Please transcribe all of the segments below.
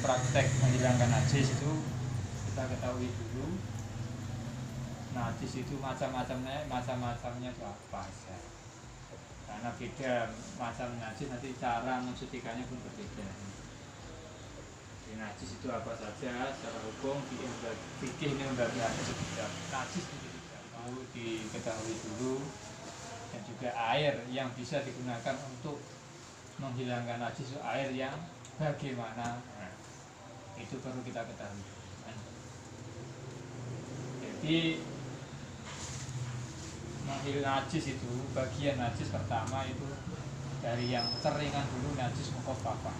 Praktek menghilangkan najis itu kita ketahui dulu najis itu macam-macamnya itu apa saja, karena beda macam najis nanti cara mensucikannya pun berbeda. Jadi, najis itu apa saja secara hukum fikih ini membagi najis itu perlu diketahui dulu, dan juga air yang bisa digunakan untuk menghilangkan najis itu air yang bagaimana, itu perlu kita ketahui. Jadi menghilangkan najis itu bagian najis pertama itu dari yang teringan dulu, najis mukhaffafah,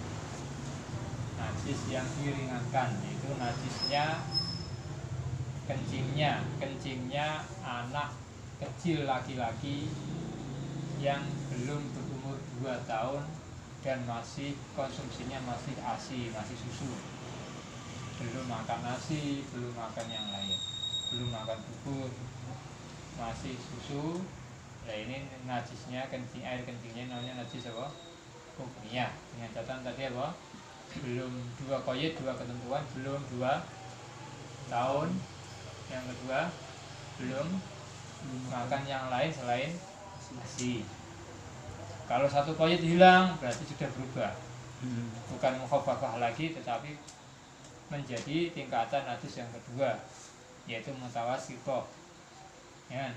najis yang diringankan, yaitu najisnya kencingnya anak kecil laki-laki yang belum berumur 2 tahun dan masih konsumsinya masih ASI, masih susu, belum makan nasi, belum makan yang lain, belum makan bubur, masih susu. Nah ini najisnya air kencingnya namanya najis apa? Hukumiyah. Dengan catatan tadi apa? Belum 2 qayyid, 2 ketentuan, belum 2 tahun. Yang kedua, belum makan yang lain selain nasi. Kalau 1 qayyid hilang berarti sudah berubah. Bukan mukhaffafah lagi, tetapi menjadi tingkatan najis yang kedua, yaitu mutawassithah. Ya.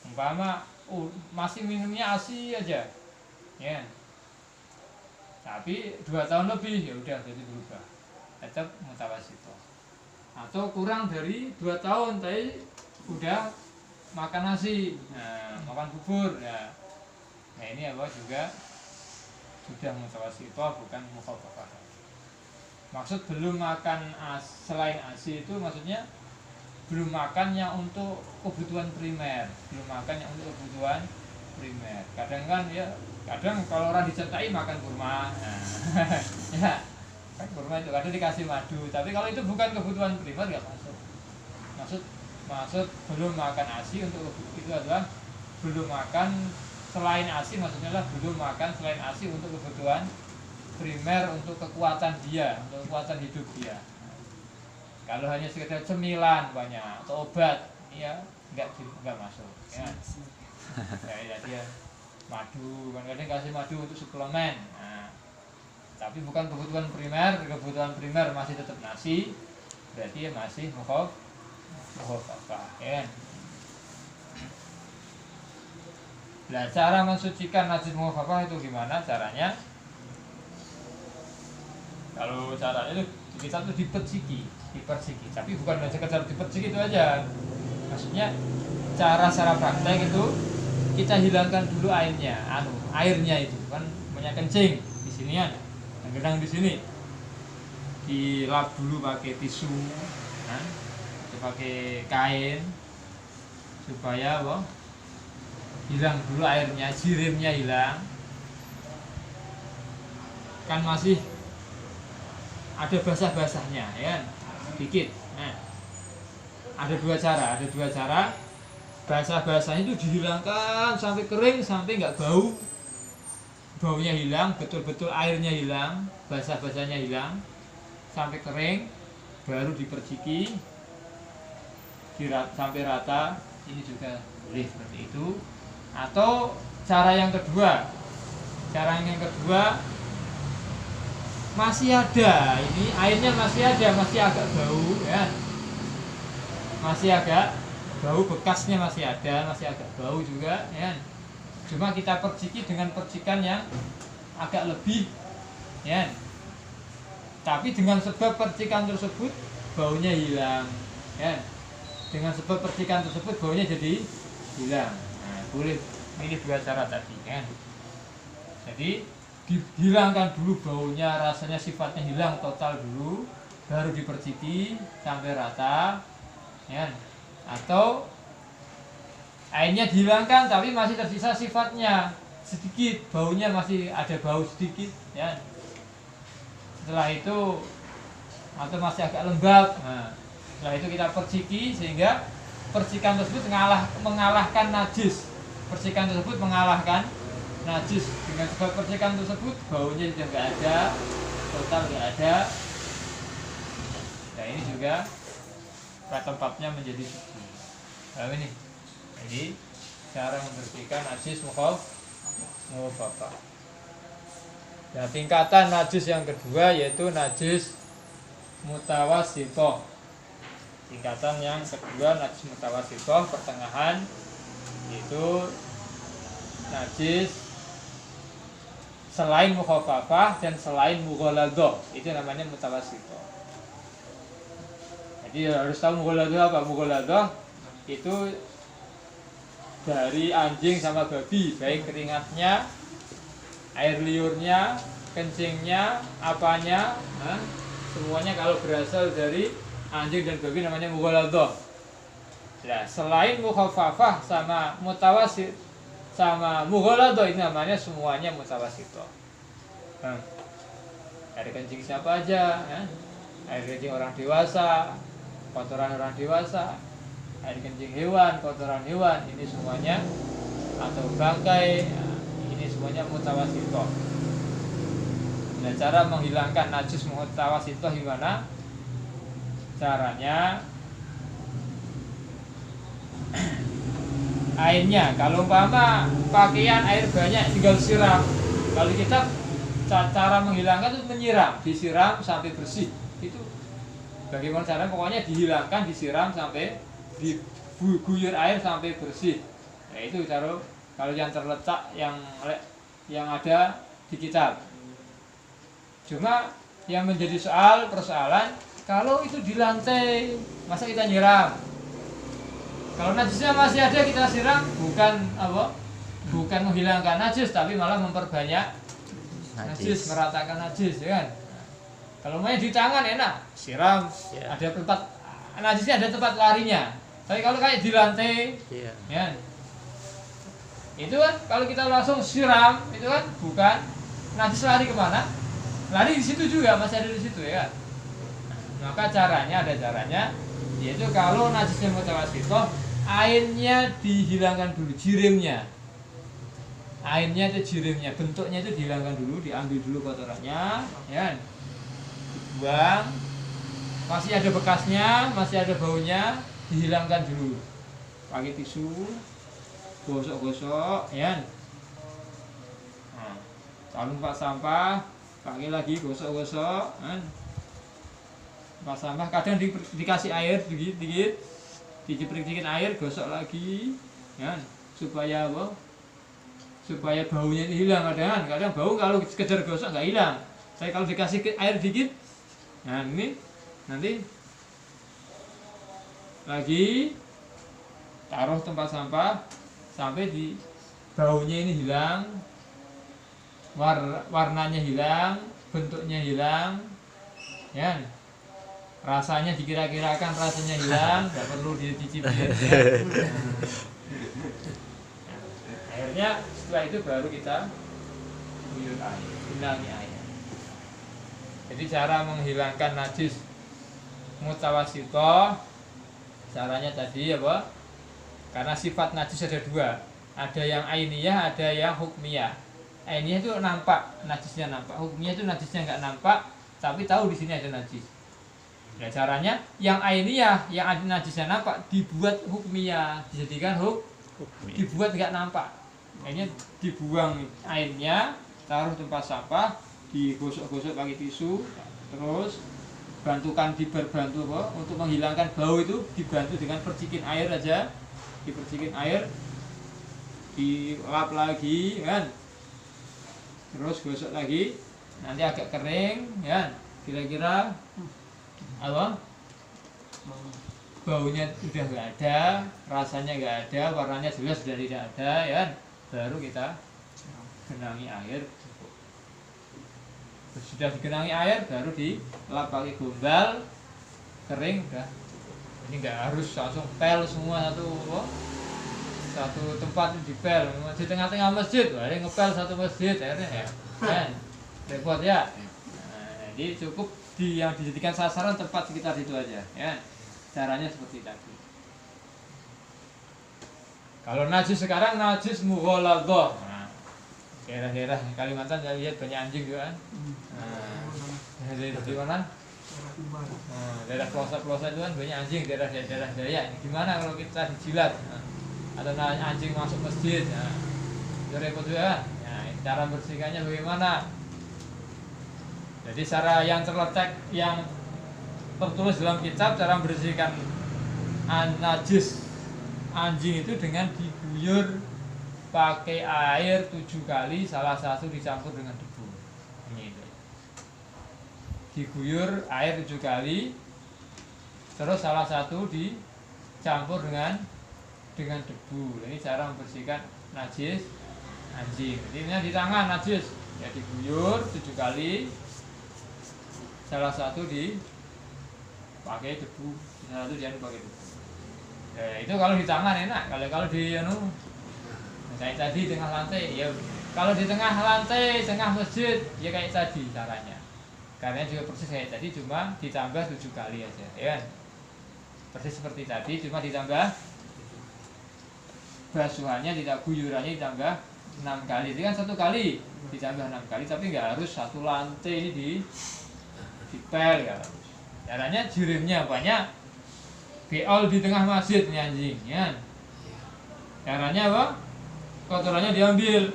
Umpama masih minumnya ASI aja. Ya. Tapi 2 tahun lebih ya udah jadi berubah. Tetap mutawassithah. Atau kurang dari 2 tahun tapi udah makan nasi, makan bubur ya. Nah ini apa juga sudah mutawassithah, bukan mukhaffafah. Maksud belum makan selain ASI itu maksudnya belum makan yang untuk kebutuhan primer, belum makan yang untuk kebutuhan primer. Kadang kan ya, kadang kalau orang disertai makan kurma, ya kan kurma itu kadang dikasih madu, tapi kalau itu bukan kebutuhan primer nggak masuk. Maksud belum makan ASI untuk itu adalah belum makan selain ASI, maksudnya adalah belum makan selain ASI untuk kebutuhan primer, untuk kekuatan dia, untuk kekuatan hidup dia. Kalau hanya sekedar cemilan banyak atau obat, ya nggak masuk. Ya, ya dia madu, kadang-kadang kasih madu untuk suplemen. Nah, tapi bukan kebutuhan primer masih tetap nasi, berarti ya masih mukhaffafah. Ya. Nah, cara mensucikan najis mukhaffafah itu gimana caranya? Kalau caranya itu kita tuh dipersiki, tapi bukan hanya sekedar dipersiki itu aja. Maksudnya cara praktek itu kita hilangkan dulu airnya itu kan banyak kencing di sini ya, kadang di sini dilap dulu pakai tisu, atau pakai kain supaya hilang dulu airnya, jirimnya hilang. Kan masih ada basah-basahnya ya, dikit. Nah, ada dua cara. Basah-basahnya itu dihilangkan sampai kering, sampai nggak baunya hilang, betul-betul airnya hilang, basah-basahnya hilang, sampai kering, baru diperciki sampai rata. Ini juga boleh seperti itu. Atau cara yang kedua masih ada, ini airnya masih ada, masih agak bau ya, masih agak bau, bekasnya masih ada, masih agak bau juga ya. Cuma kita perciki dengan percikan yang agak lebih ya, tapi dengan sebab percikan tersebut baunya hilang ya, dengan sebab percikan tersebut baunya jadi hilang. Nah, boleh, ini 2 cara tadi ya. Jadi dihilangkan dulu baunya, rasanya, sifatnya hilang total dulu, baru diperciki sampai rata, ya. Atau airnya dihilangkan tapi masih tersisa sifatnya sedikit, baunya masih ada bau sedikit, ya. Setelah itu atau masih agak lembab, nah, setelah itu kita perciki sehingga percikan tersebut mengalahkan najis. Percikan tersebut mengalahkan najis. Dengan sebab percikan tersebut baunya sudah nggak ada, total nggak ada. Nah ini juga tempatnya menjadi suci. Nah ini, jadi cara membersihkan najis mukhafafah. Nah tingkatan najis yang kedua yaitu najis mutawassithah. Tingkatan yang kedua najis mutawassithah, pertengahan, yaitu najis selain mukhafafah dan selain mughaladhah, itu namanya mutawassithah. Jadi harus tahu mughaladhah apa? Mughaladhah itu dari anjing sama babi, baik keringatnya, air liurnya, kencingnya, apanya, semuanya kalau berasal dari anjing dan babi namanya mughaladhah. Nah, selain mukhafafah sama mutawasit sama mughaladhah ini namanya semuanya mutawassithah. Air kencing siapa aja, air kencing orang dewasa, kotoran orang dewasa, air kencing hewan, kotoran hewan, ini semuanya, atau bangkai, ini semuanya mutawassithah. Nah, cara menghilangkan najis mutawassithah gimana? Caranya airnya, kalau umpama pakaian air banyak tinggal siram. Kalau kita cara menghilangkan itu menyiram, disiram sampai bersih. Itu bagaimana cara? Pokoknya dihilangkan, disiram sampai diguyur air sampai bersih. Nah, itu cara kalau yang terletak yang ada di kitab. Cuma yang menjadi persoalan kalau itu di lantai, masa kita nyiram? Kalau najisnya masih ada kita siram, bukan menghilangkan najis, tapi malah memperbanyak najis, meratakan najis, ya kan? Kalau main di tangan enak, siram, ada tempat najisnya, ada tempat larinya. Tapi kalau kayak di lantai, ya, itu kan kalau kita langsung siram, itu kan bukan najis lari kemana? Lari di situ juga, masih ada di situ, ya kan? Maka ada caranya, yaitu kalau najisnya mutawassithah, airnya dihilangkan dulu, jirimnya. Airnya itu jirimnya, bentuknya itu dihilangkan dulu, diambil dulu kotorannya, ya. Dibuang. Masih ada bekasnya, masih ada baunya, dihilangkan dulu. Pakai tisu, gosok-gosok, ya. Nah, lalu tempat sampah, pakai lagi gosok-gosok, kan. Tempat sampah kadang dikasih air dikit-dikit, dijeprik dikit air, gosok lagi, ya, supaya apa? Supaya baunya ini hilang. Kadang bau kalau sekedar gosok nggak hilang. Saya kalau dikasih air dikit, nah ini nanti lagi taruh tempat sampah sampai di baunya ini hilang, warnanya hilang, bentuknya hilang, ya. Rasanya dikira-kirakan rasanya hilang, nggak perlu dicicipi. Akhirnya setelah itu baru kita guyur air, hilangi air. Jadi cara menghilangkan najis mutawassithah, caranya tadi apa? Karena sifat najis ada dua, ada yang ainiyah, ada yang hukmiyah. Ainiyah itu nampak, najisnya nampak. Hukmiyah itu najisnya nggak nampak, tapi tahu di sini ada najis. Ya caranya yang ainiyah, yang ada najisnya nampak, dibuat hukmiyah, dijadikan dibuat nggak nampak. Akhirnya dibuang airnya, taruh tempat sampah, digosok-gosok pakai tisu, terus dibantu untuk menghilangkan bau itu, dibantu dengan percikin air aja, dipercikin air, dilap lagi, kan? Terus gosok lagi, nanti agak kering, ya, kira-kira apa? Baunya sudah nggak ada, rasanya nggak ada, warnanya jelas sudah tidak ada, ya, baru kita genangi air. sudah digenangi air baru dilap pakai gombal kering udah. Ini nggak harus langsung pel semua satu tempat dipel di tengah-tengah masjid, wah ini ngepel satu masjid akhirnya ya kan repot ya. Nah, jadi cukup yang dijadikan sasaran tempat sekitar situ aja ya. Caranya seperti tadi. Kalau najis sekarang najis mughaladhah. Nah, daerah-daerah Kalimantan saya lihat banyak anjing juga kan. Nah, di mana? Daerah pelosok-pelosok itu kan banyak anjing, daerah daya. Gimana kalau kita dijilat? Atau anjing masuk masjid? Nah, itu repot juga. Nah, cara bersihkannya bagaimana? Jadi cara yang terletak yang tertulis dalam kitab cara membersihkan najis anjing itu dengan diguyur pakai air 7 kali, salah satu dicampur dengan debu. Ini itu. Diguyur air 7 kali, terus salah satu dicampur dengan debu. Ini cara membersihkan najis anjing. Jadi ini di tangan najis, ya diguyur 7 kali, salah satu dipakai debu, salah satu jangan pakai debu. Ya, itu kalau di tangan enak. Kalau di kayak tadi tengah lantai, ya kalau di tengah lantai, tengah masjid, ya kayak tadi caranya. Karena juga persis kayak tadi, cuma ditambah 7 kali aja, ya. Persis seperti tadi, cuma ditambah basuhannya, tidak guyurannya ditambah 6 kali. Itu kan 1 kali ditambah 6 kali, tapi nggak harus satu lantai ini dipel ya. Caranya jirimnya banyak. Beol di tengah masjid nih anjing, ya. Caranya apa? Kotorannya diambil,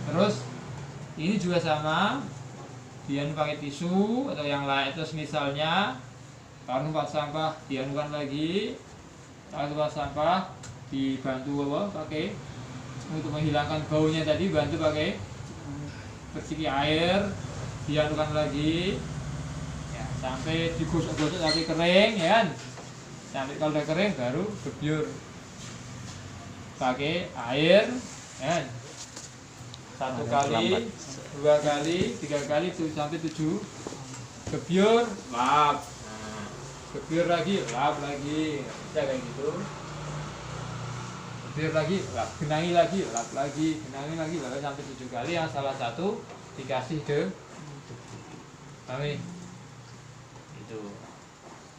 terus ini juga sama, dia pakai tisu atau yang lain. Terus misalnya kalau tempat sampah dianukan lagi, kalau tempat sampah dibantu pakai untuk menghilangkan baunya tadi, bantu pakai bersihkan air, dianukan lagi ya, sampai digosok-gosok sampai kering ya kan. Sampai kalau udah kering baru gebyur pakai air ya. 1 kali, 2 kali, 3 kali sampai 7 gebyur, lap. Nah, gebyur lagi, lap lagi. Bisa kayak gitu. Gebyur lagi, lap, genangi lagi, lap lagi, genangi lagi, lalu sampai 7 kali. Yang salah satu dikasih debu. Kami itu.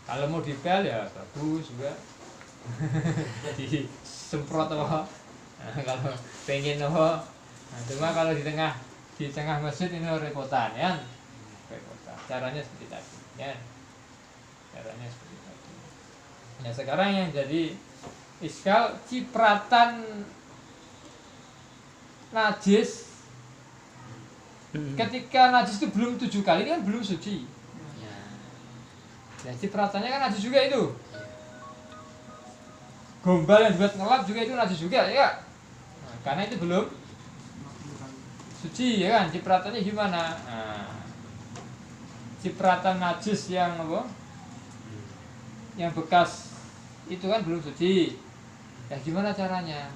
Kalau mau dipel ya bagus juga. Jadi semprot apa? Nah, kalau pengen apa? Nah, cuma kalau di tengah masjid ini repotan ya. Repotan. Caranya seperti tadi ya. Caranya seperti tadi. Nah, sekarang yang jadi iskal cipratan najis. Ketika najis itu belum 7 kali kan belum suci. Ya, cipratannya kan najis juga itu. Gombal yang buat ngelap juga itu najis juga ya. Nah, karena itu belum suci ya kan. Cipratannya gimana? Nah, cipratan najis yang apa? Yang bekas itu kan belum suci. Ya gimana caranya?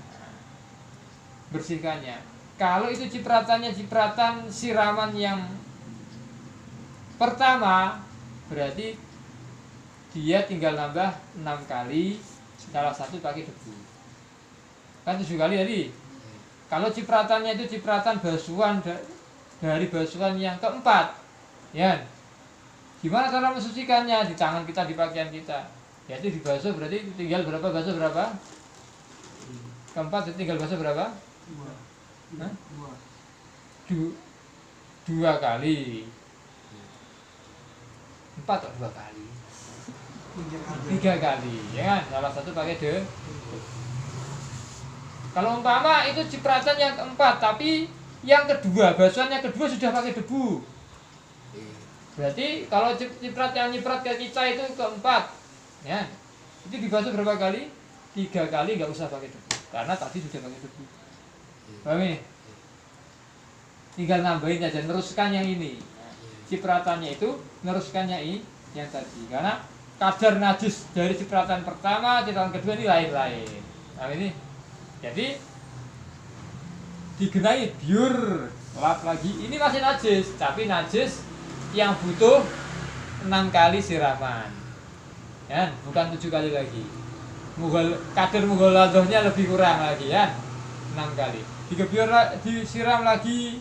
Bersihkannya. Kalau itu cipratannya cipratan siraman yang pertama, berarti dia tinggal nambah 6 kali, salah satu pakai debu. Kan 7 kali tadi. Kalau cipratannya itu cipratan basuhan dari basuhan yang keempat, ya. Gimana cara mensucikannya? Di tangan kita, di pakaian kita. Yaitu dibasuh berarti tinggal berapa basuh berapa? Keempat tinggal basuh berapa? 2 kali. 4 atau 2 kali? 3 kali, ya kan? Salah satu pakai debu. Kalau umpama itu cipratan yang keempat, tapi yang kedua, basuhan yang kedua sudah pakai debu. Berarti kalau ciprat yang nyiprat ke kita itu keempat, ya, itu dibasuh berapa kali? 3 kali, nggak usah pakai debu, karena tadi sudah pakai debu. Paham ini? Tinggal nambahin aja, neruskan yang ini. Cipratannya itu neruskannya ini yang tadi, karena kadar najis dari cipratan pertama, cipratan kedua ini lain-lain. Nah ini, jadi digenai biur, lap lagi, ini masih najis, tapi najis yang butuh 6 kali siraman, ya, bukan 7 kali lagi. Kadar mughaladohnya lebih kurang lagi, ya, 6 kali. Digebyur, disiram lagi,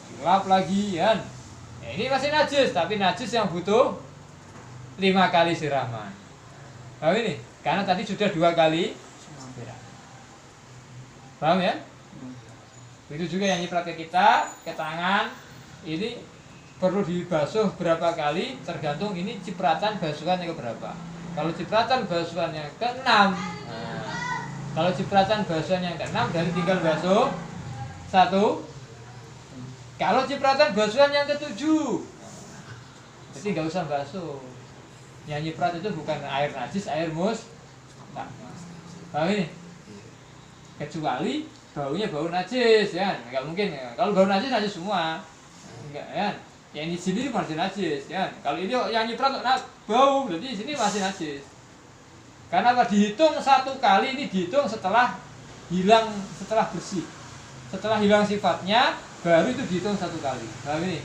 dilap lagi, ya. Ya, ini masih najis, tapi najis yang butuh 5 kali siraman. Paham ini? Karena tadi sudah 2 kali siram. Paham ya? Itu juga yang nyiprat ke kita, ke tangan. Ini perlu dibasuh berapa kali, tergantung ini cipratan basuhan yang keberapa. Kalau cipratan basuhan yang ke-6, kalau cipratan basuhan yang ke-6 dari tinggal basuh 1. Kalau cipratan basuhan yang ke-7, jadi nggak usah basuh. Yang nyiprat itu bukan air najis, air mus. Nah, paham ini? Kecuali baunya bau najis, ya, nggak mungkin. Ya. Kalau bau najis semua, enggak, ya. Yang di sini masih najis, ya. Kalau ini yang nyiprat bau, berarti di sini masih najis. Karena apa? Dihitung 1 kali, ini dihitung setelah hilang, setelah bersih, setelah hilang sifatnya, baru itu dihitung 1 kali. Paham ini?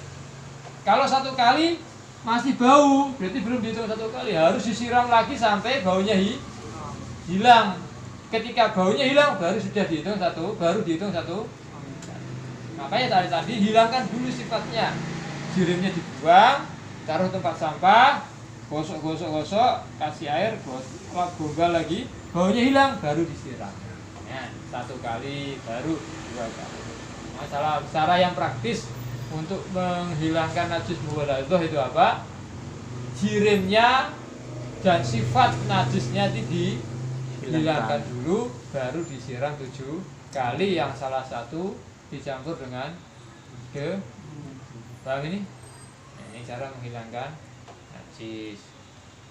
Kalau 1 kali masih bau, berarti belum dihitung 1 kali, harus disiram lagi sampai baunya hilang. Ketika baunya hilang, baru sudah dihitung 1, baru dihitung 1. Makanya tadi hilangkan dulu sifatnya. Jirimnya dibuang, taruh tempat sampah, gosok, kasih air, gombal lagi, baunya hilang, baru disiram. Ya, 1 kali, baru 2 kali. Masalah cara yang praktis untuk menghilangkan najis mughaladoh itu apa? Jirimnya dan sifat najisnya dihilangkan dulu, baru disiram 7 kali, yang salah satu dicampur dengan paham ini? Nah, ini cara menghilangkan najis.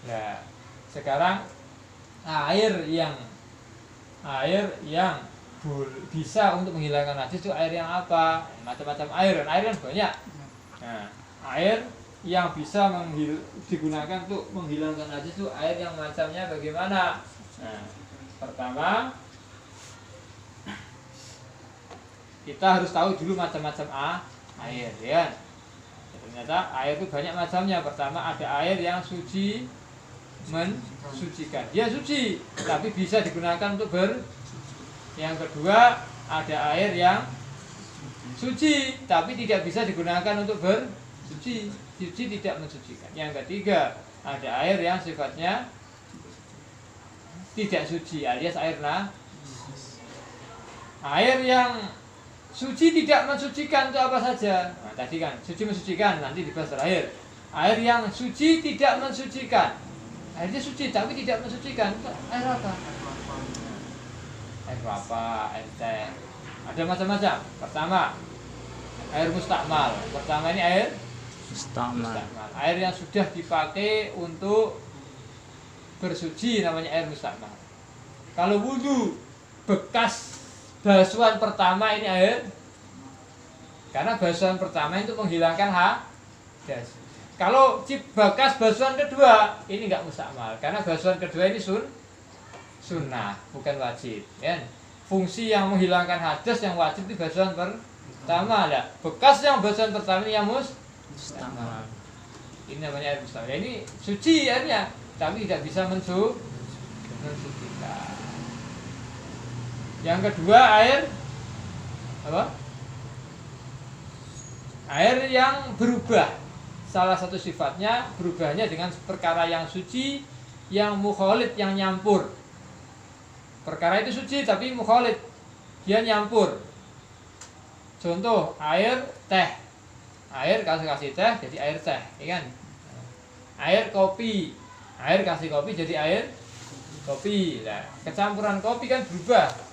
Nah, sekarang air yang bisa untuk menghilangkan najis itu air yang apa? Macam-macam air kan banyak. Nah, air yang bisa digunakan untuk menghilangkan najis itu air yang macamnya bagaimana? Nah, pertama kita harus tahu dulu macam-macam air, ya. Ternyata air itu banyak macamnya. Pertama ada air yang suci, mensucikan, dia suci tapi bisa digunakan untuk Yang kedua ada air yang suci tapi tidak bisa digunakan untuk bersuci, tidak mensucikan. Yang ketiga ada air yang sifatnya tidak suci, alias air air yang suci tidak mensucikan itu apa saja? Nah, tadi kan suci mensucikan, nanti dibahas terakhir. Air yang suci tidak mensucikan, airnya suci tapi tidak mensucikan, air apa? Air kelapa, air teh, ada macam-macam. Pertama air mustakmal. Pertama ini air mustakmal, air yang sudah dipakai untuk bersuci, namanya air mustakmal. Kalau wudhu bekas basuhan pertama ini air, karena basuhan pertama itu menghilangkan hadas. Kalau bekas basuhan kedua ini enggak mustakmal, karena basuhan kedua ini sunnah, bukan wajib, ya. Fungsi yang menghilangkan hadas yang wajib itu basuhan pertama, lah. Bekas yang basuhan pertama ini yang mustakmal. Ini namanya air mustakmal. Ini suci airnya, tapi tidak bisa mensucikan. Yang kedua air apa? Air yang berubah. Salah satu sifatnya berubahnya dengan perkara yang suci, yang mukhalid, yang nyampur. Perkara itu suci tapi mukhalid, dia nyampur. Contoh air teh. Air kasih teh jadi air teh, ya kan? Air kopi. Air kasih kopi jadi air kopi. Nah, kecampuran kopi kan berubah.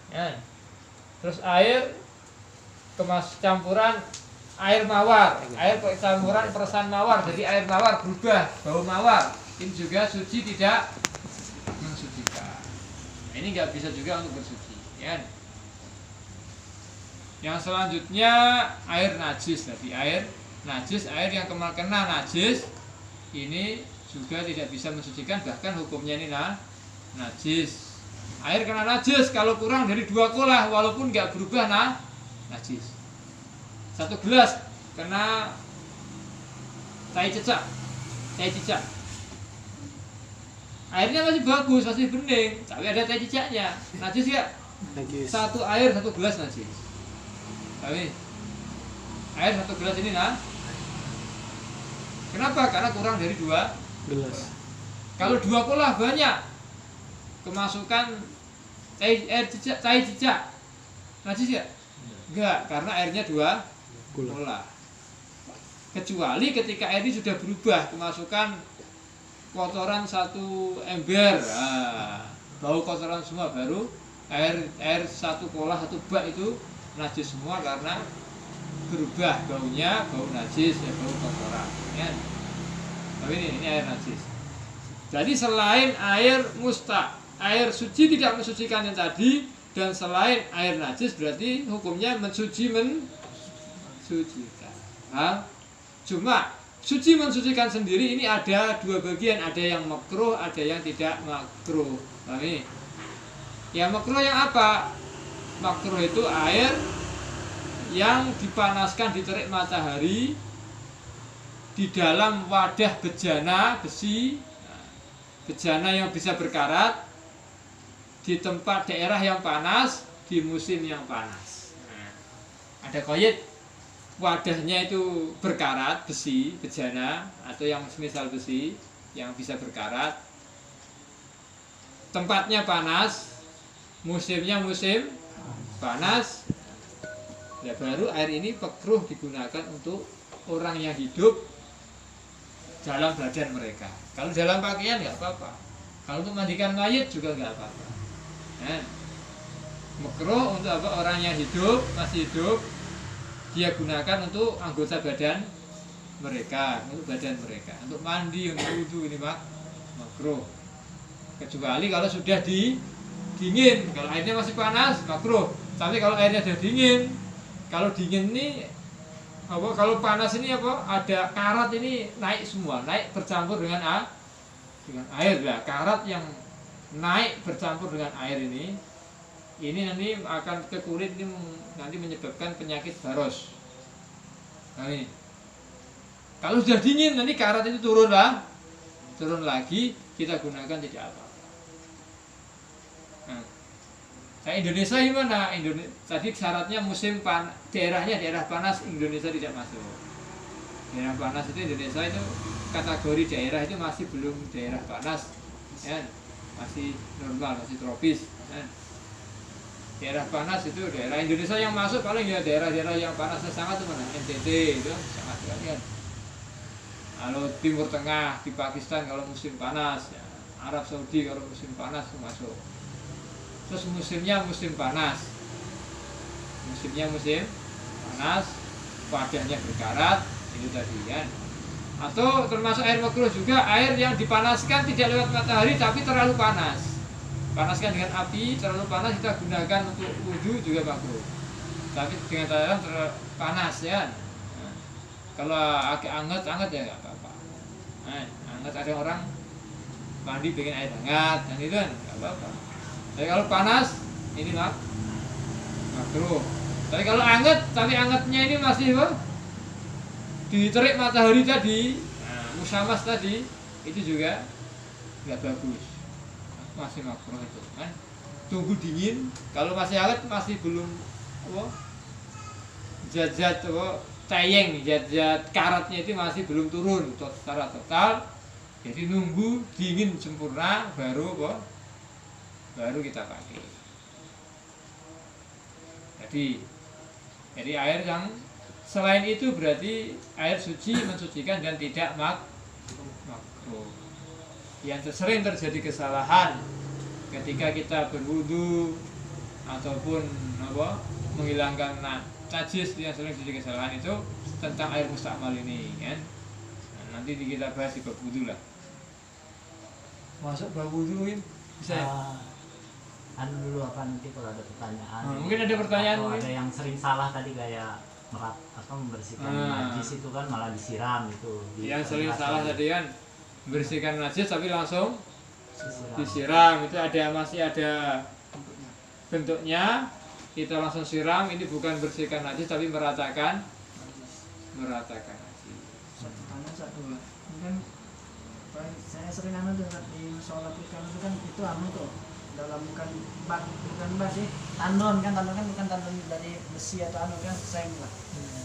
Ya. Terus air campuran air mawar, air campuran peresan mawar jadi air mawar, berubah bau mawar, ini juga suci tidak mensucikan. Ini nggak bisa juga untuk bersuci, ya. Yang selanjutnya air najis. Tadi air najis, air yang kena najis ini juga tidak bisa mensucikan, bahkan hukumnya ini najis. Air kena najis kalau kurang dari 2 kolah walaupun nggak berubah najis. 1 gelas kena tai cicak. Airnya masih bagus, masih bening, tapi ada tai cicaknya. Najis nggak? Najis. 1 air 1 gelas najis. Tapi air 1 gelas ini kenapa? Karena kurang dari 2 Gelas. Kalau 2 kolah banyak kemasukan tai cicak. Najis ya? Enggak, karena airnya 2 kolah. Kecuali ketika air ini sudah berubah kemasukan kotoran 1 ember. Bau kotoran semua, baru air 1 kolah 1 bak itu najis semua karena berubah baunya, bau najis ya, bau kotoran ya. Tapi ini air najis. Jadi selain air air suci tidak mensucikan yang tadi, dan selain air najis berarti hukumnya mensucikan. Cuma suci mensucikan sendiri ini ada 2 bagian, ada yang makruh, ada yang tidak makruh. Pahami? Yang makruh yang apa? Makruh itu air yang dipanaskan di terik matahari di dalam wadah bejana besi, bejana yang bisa berkarat di tempat daerah yang panas di musim yang panas. Ada koyit, wadahnya itu berkarat besi, bejana atau yang semisal besi yang bisa berkarat, tempatnya panas, musimnya musim panas, ya baru air ini makruh digunakan untuk orang yang hidup dalam badan mereka. Kalau dalam pakaian nggak apa-apa, kalau untuk mandikan mayit juga nggak apa-apa. Makruh untuk apa? Orang yang hidup, masih hidup, dia gunakan untuk anggota badan mereka, untuk badan mereka, untuk mandi, untuk wudhu, ini makruh. Kecuali kalau sudah dingin, kalau airnya masih panas makruh. Tapi kalau airnya sudah dingin, kalau dingin ini apa? Kalau panas ini apa? Ada karat ini naik semua, naik bercampur dengan air ya. Karat yang naik bercampur dengan air ini nanti akan ke kulit, ini nanti menyebabkan penyakit baros. Nah ini, kalau sudah dingin nanti karat itu turun lagi, kita gunakan tidak apa-apa. Nah, Indonesia gimana? Tadi syaratnya musim daerah panas, Indonesia tidak masuk. Daerah panas itu Indonesia itu kategori daerah itu masih belum daerah panas, ya, masih normal, masih tropis. Ya. Daerah panas itu daerah Indonesia yang masuk paling ya daerah-daerah yang panasnya sangat itu mana? NTT itu sangat kan. Kalau Timur Tengah di Pakistan kalau musim panas, ya. Arab Saudi kalau musim panas itu masuk. Terus musimnya musim panas, wadahnya berkarat, itu tadi kan. Atau termasuk air makruh juga air yang dipanaskan tidak lewat matahari tapi terlalu panas. Panaskan dengan api, terlalu panas kita gunakan untuk wudhu juga makruh. Tapi dengan takaran panas ya. Nah, kalau agak hangat ya nggak apa-apa. Nah, hangat ada orang mandi pengen air hangat, dan itu kan nggak apa-apa. Tapi kalau panas ini makruh. Tapi kalau hangat, tapi hangatnya ini masih diterik matahari tadi, musamas tadi, itu juga nggak bagus, masih makruh itu kan. Tunggu dingin, kalau masih hangat masih belum zat-zat cayeng, zat-zat karatnya itu masih belum turun secara total. Jadi nunggu dingin sempurna baru kita pakai. Jadi air yang selain itu berarti air suci mensucikan dan tidak makruh. Yang sering terjadi kesalahan ketika kita berwudu ataupun menghilangkan najis, yang sering terjadi kesalahan itu tentang air mustakmal ini kan. Nah, nanti kita bahas di bab wudu lah. Masuk bab wudu bisa dulu apa nanti kalau ada pertanyaan. Mungkin ada pertanyaan, atau ada yang sering salah tadi kayak membersihkan najis itu kan malah disiram itu. Yang sering salah tadi kan membersihkan najis tapi langsung disiram, itu masih ada bentuknya, kita langsung siram. Ini bukan bersihkan najis tapi meratakan najis. Satu tangan satu. Mungkin saya sering tuh di sholat itu kan itu tuh dalam bukan bak sih, tandon kan bukan tandon dari besi atau kan seng lah.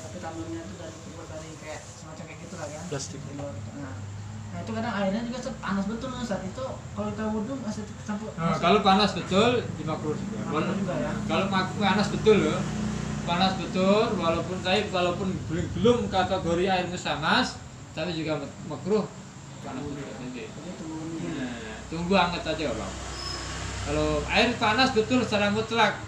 Tapi tandonnya itu terbuat dari kayak semacam kayak gitu lah kan. Plastik. Nah itu kadang airnya juga panas betul saat itu. Kalau kita wudhu masih campur. Kalau panas betul dimakruh juga. Ya. Kalau panas betul loh, panas betul walaupun belum kategori air musamas, tapi juga makruh panas betul. Tunggu hangat aja bang. Kalau air panas betul secara mutlak,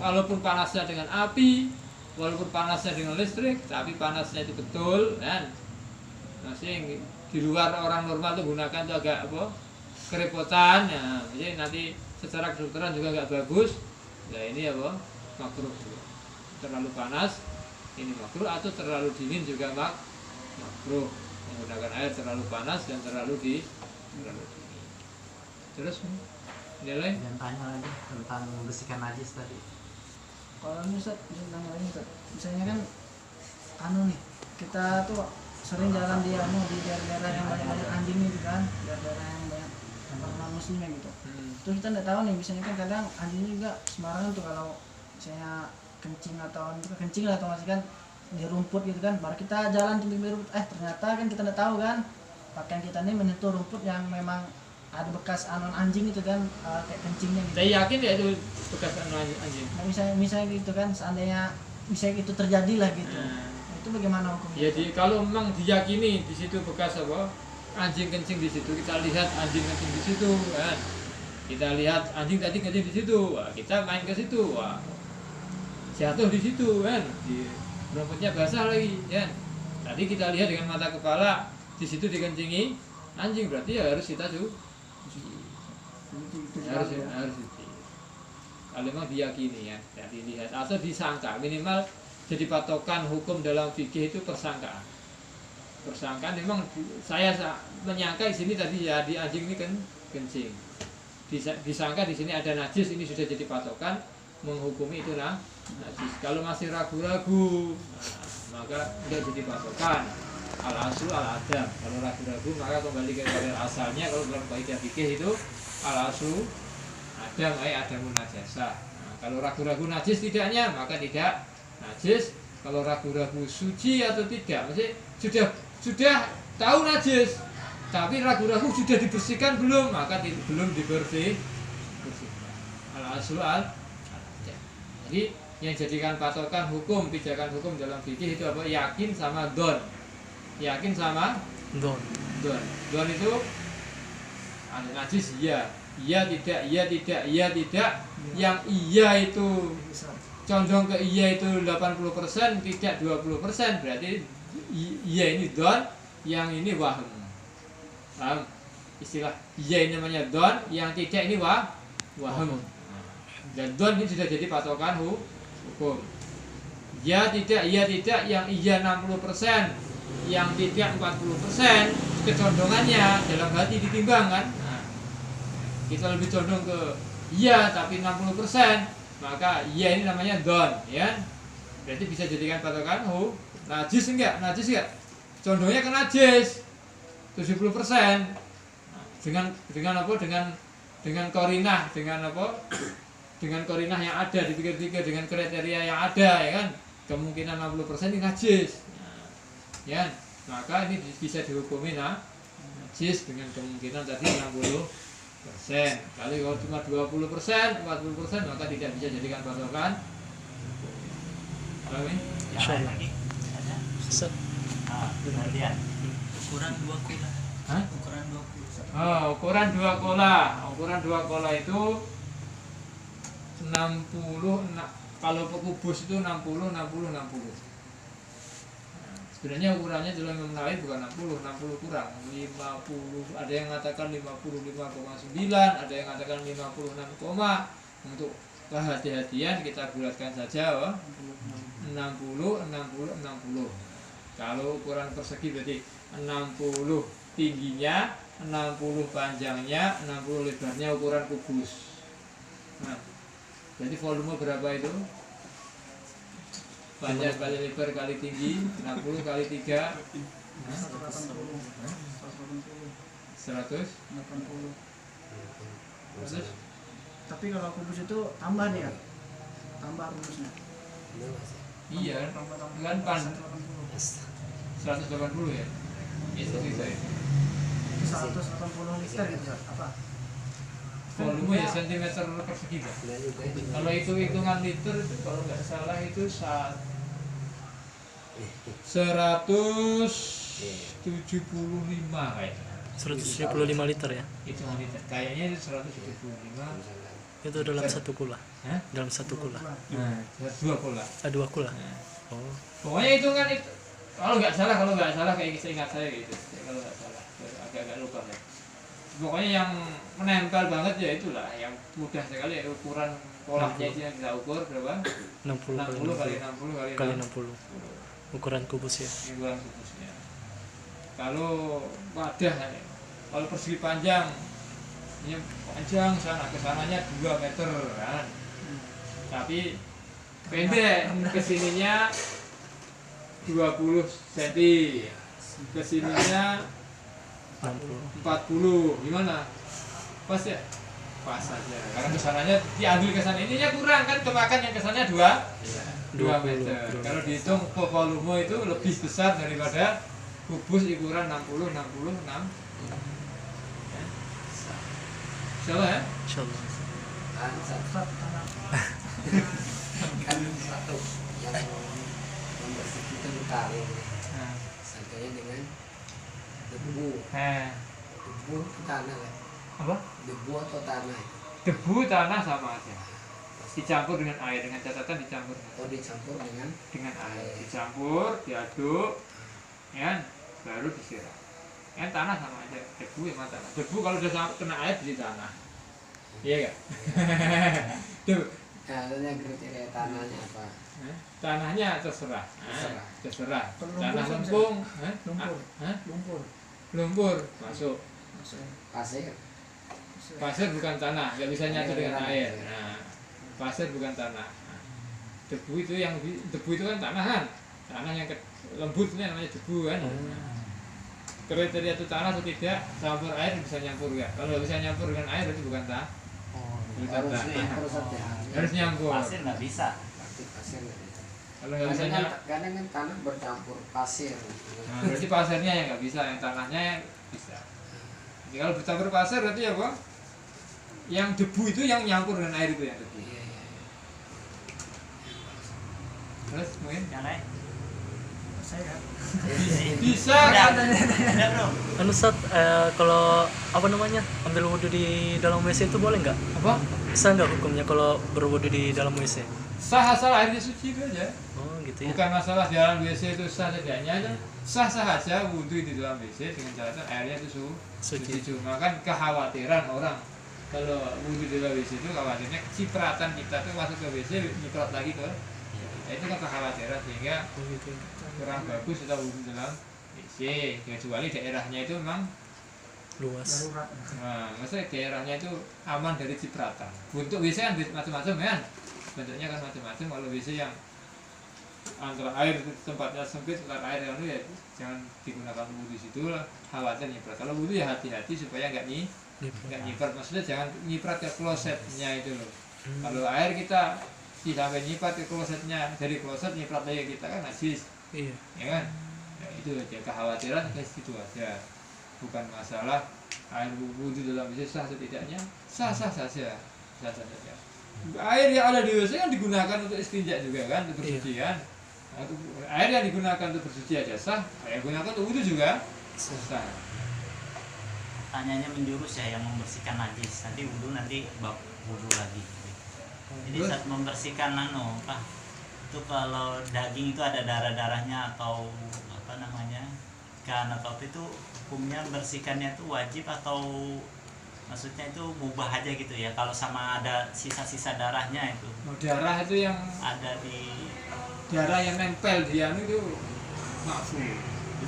walaupun panasnya dengan api, walaupun panasnya dengan listrik, tapi panasnya itu betul kan. Masih di luar orang normal tuh gunakan tuh agak kerepotan ya, jadi nanti secara kedokteran juga nggak bagus. Nah ini makruh, terlalu panas ini makruh, atau terlalu dingin juga makruh, menggunakan air terlalu panas dan terlalu dingin. Terus nilai Dan tanya lagi tentang membersihkan najis tadi. Kalau tentang lain misalnya kan nih kita tuh sering jalan di daerah-daerah yang banyak anjing itu kan, daerah yang banyak orang muslimnya gitu. Terus kita nggak tahu nih, misalnya kan kadang anjing juga sembarangan tuh kalau misalnya kencing lah atau masih kan di rumput gitu kan, baru kita jalan di rumput, ternyata kan kita nggak tahu kan pakaian kita ini menyentuh rumput yang memang ada bekas anjing itu kan, kayak kencingnya gitu. Saya yakin ya itu bekas anjing. Nah, misalnya gitu kan, seandainya misalnya itu terjadi lah gitu. Itu bagaimana hukumnya? Jadi kalau memang diyakini di situ bekas anjing kencing di situ, kita lihat anjing kencing di situ kan. Kita lihat anjing tadi kencing di situ, kita main ke situ, jatuh di situ kan. Di rumputnya basah lagi kan. Tadi kita lihat dengan mata kepala di situ dikencingi anjing, berarti ya harus kita harus kalau memang diyakini ya, dilihat atau disangka, minimal jadi patokan hukum dalam fikih itu persangkaan. Memang saya menyangka di sini tadi ya di anjing ini kan kencing, disangka di sini ada najis, ini sudah jadi patokan menghukumi itu najis. Kalau masih ragu-ragu, maka tidak jadi patokan. Al-aslu al-adam. Kalau ragu-ragu maka kembali ke asalnya. Kalau dalam kaidah fikih itu al-aslu adam, adamun najasah. Kalau ragu-ragu najis tidaknya, maka tidak najis. Kalau ragu-ragu suci atau tidak, maksudnya sudah tahu najis, tapi ragu-ragu sudah dibersihkan belum, maka belum dibersihkan. Al-aslu al-adam. Jadi yang jadikan patokan hukum, pijakan hukum dalam fikih itu apa? Yakin sama don. Yakin sama don itu najis, iya tidak. Yang iya itu condong ke iya itu 80%, tidak 20%, berarti iya ini don, yang ini wahm. Paham istilah iya ini namanya don, yang tidak ini wahm. Dan don ini sudah jadi patokan hukum. Iya tidak, yang iya 60%, yang tidak 40%, kecondongannya dalam hati ditimbang kan. Kita lebih condong ke iya tapi 60%, maka iya ini namanya don ya. Berarti bisa jadikan patokan najis enggak? Condongnya ke najis 70%. Dengan apa? Dengan korinah, dengan korinah yang ada, dipikir-pikir dengan kriteria yang ada ya kan. Kemungkinan 60% ini najis. Ya, maka ini bisa dihukumi najis dengan kemungkinan tadi 60%. Kalau cuma 20%, 40%, maka tidak bisa jadikan patokan. Paham ini? Yang lagi ada? Kemudian Ukuran 2 kola. Hah? Ukuran 2 kola. Ukuran 2 kola. Ukuran 2 kola itu 60, kalau pekubus itu 60. Sebenarnya ukurannya dalam Imam Nawawi bukan 60 kurang, 50. Ada yang mengatakan 55,9, ada yang mengatakan 56, untuk kehati-hatian kita bulatkan saja 60. Kalau ukuran persegi berarti 60 tingginya, 60 panjangnya, 60 lebarnya ukuran kubus. Nah, jadi volume berapa itu? Panjang kali lebar kali tinggi, 60 kali 3, 180. 80. 100. Tapi kalau kubus itu tambah dia. Tambah rumusnya. Iya, kan pan 180 ya. Itu bisa itu. 180 liter gitu Zat. Apa? Volume ya sentimeter persegi Pak. Kalau itu hitungan liter itu kalau nggak salah itu 175 kayaknya. 175 liter ya. Hitungan liter. Kayaknya itu 175. Itu dalam satu kula. Hah? Dalam satu kula. Nah, 2 kula. Dua kula. Nah, Oh. pokoknya hitungan itu kalau nggak salah kayak seingat saya gitu. Kalau nggak salah, agak lupa ya. Pokoknya yang menempel banget ya itulah yang mudah sekali ukuran polanya itu yang kita ukur berapa? 60 60 kali 60 kali 60. Ukuran kubus ya. ukuran kubusnya. Kalau wadah kalau persegi panjang ini panjang sana ke sananya 2 meter kan. Tapi pendek kesininya 20 cm, kesininya 60. 40, gimana? Pas ya? Pas aja. Karena kesananya diambil ke sana ininya kurang kan, kemakan yang kesannya 2 meter. Kalau dihitung volume itu lebih besar daripada kubus ukuran 60 66. Ya. Insyaallah ya. Insyaallah. Zat tanah. Kan satu yang membersihkan itu kali Nah, sangkanya dengan debu debu itu tanah ya, apa? debu atau tanah Debu tanah sama aja. Dicampur dengan air, dengan catatan dicampur atau dicampur dengan air, dicampur, diaduk, ya, baru disiram. Kan tanah sama aja, debu sama tanah. Debu kalau udah kena air jadi tanah. Iya enggak? Tuh, Caranya kriteria tanahnya apa? tanahnya terserah. Terserah. Terserah. Lumpur Tanah bisa. lempung, Lumpur. Hah? Lumpur. Lumpur masuk. Maksudnya. Pasir. Pasir bukan tanah, nggak bisa nyatu dengan Air. air. Nah, pasir bukan tanah. Nah, debu itu debu itu kan tanah kan, tanah yang lembut itu namanya debu kan. Kriteria itu tanah atau tidak, campur air bisa nyampur nggak? Kalau nggak bisa nyampur dengan air itu bukan tanah. Harusnya nyampur saja. Harus nyampur. Pasir nggak bisa. Pasti pasir nggak bisa. Kalau nggak bisa Kadang nyampur, kadang kan tanah bercampur pasir. nah, berarti pasirnya yang nggak bisa, yang tanahnya yang bisa. Jadi kalau bercampur pasir berarti apa? Yang debu itu yang nyampur dengan air itu yang debu. Iya, iya. Terus mungkin Yang lain? Saya kan. bisa Udah, kan? udah bro. Anu Sat, kalau apa namanya ambil wudhu di dalam WC itu boleh nggak? Apa? Bisa nggak hukumnya kalau berwudhu di dalam WC? Sah asal airnya suci itu aja. Oh gitu ya. Bukan masalah di dalam WC itu sah tidaknya aja. Sah-sah aja wudhu di dalam WC dengan catatan airnya itu suci. Cuma kan kekhawatiran orang kalau wudhu di dalam WC itu khawatirnya kecipratan kita tuh masuk ke WC nyiprot lagi ke ya, itu kan kekhawatiran sehingga Oh, gitu. kurang bagus kita wudhu dalam WC kecuali daerahnya itu memang Luas. Darurat. nah, maksudnya daerahnya itu aman dari cipratan. Bentuk WC kan macam-macam ya, bentuknya kan macam-macam. Kalau WC yang antara air tempatnya sempit, antara air yang ya jangan digunakan wudhu di situ lah, khawatir nyiprat. Kalau wudhu ya hati-hati supaya nggak nyiprat. Maksudnya jangan nyiprat ke klosetnya itu loh. Kalau air kita tidak sampai nyiprat ke klosetnya, dari kloset nyiprat lagi kita kan najis, Iya. ya kan? Ya, itu aja kekhawatiran ke situ aja. Bukan masalah air wudhu dalam WC sah atau tidaknya, sah-sah saja. Air yang ada di WC kan digunakan untuk istinja juga kan, untuk bersucian. Nah, air yang digunakan untuk bersuci aja sah, air yang digunakan untuk wudhu juga sah. Tanyanya menjurus ya, yang membersihkan najis. Nanti wudhu, nanti bab wudhu lagi. Jadi Terus? saat membersihkan itu kalau daging itu ada darah-darahnya atau apa namanya ikan atau apa itu hukumnya bersihkannya itu wajib atau maksudnya itu mubah aja gitu ya kalau sama ada sisa-sisa darahnya itu Darah itu yang ada di nempel dia itu maafun.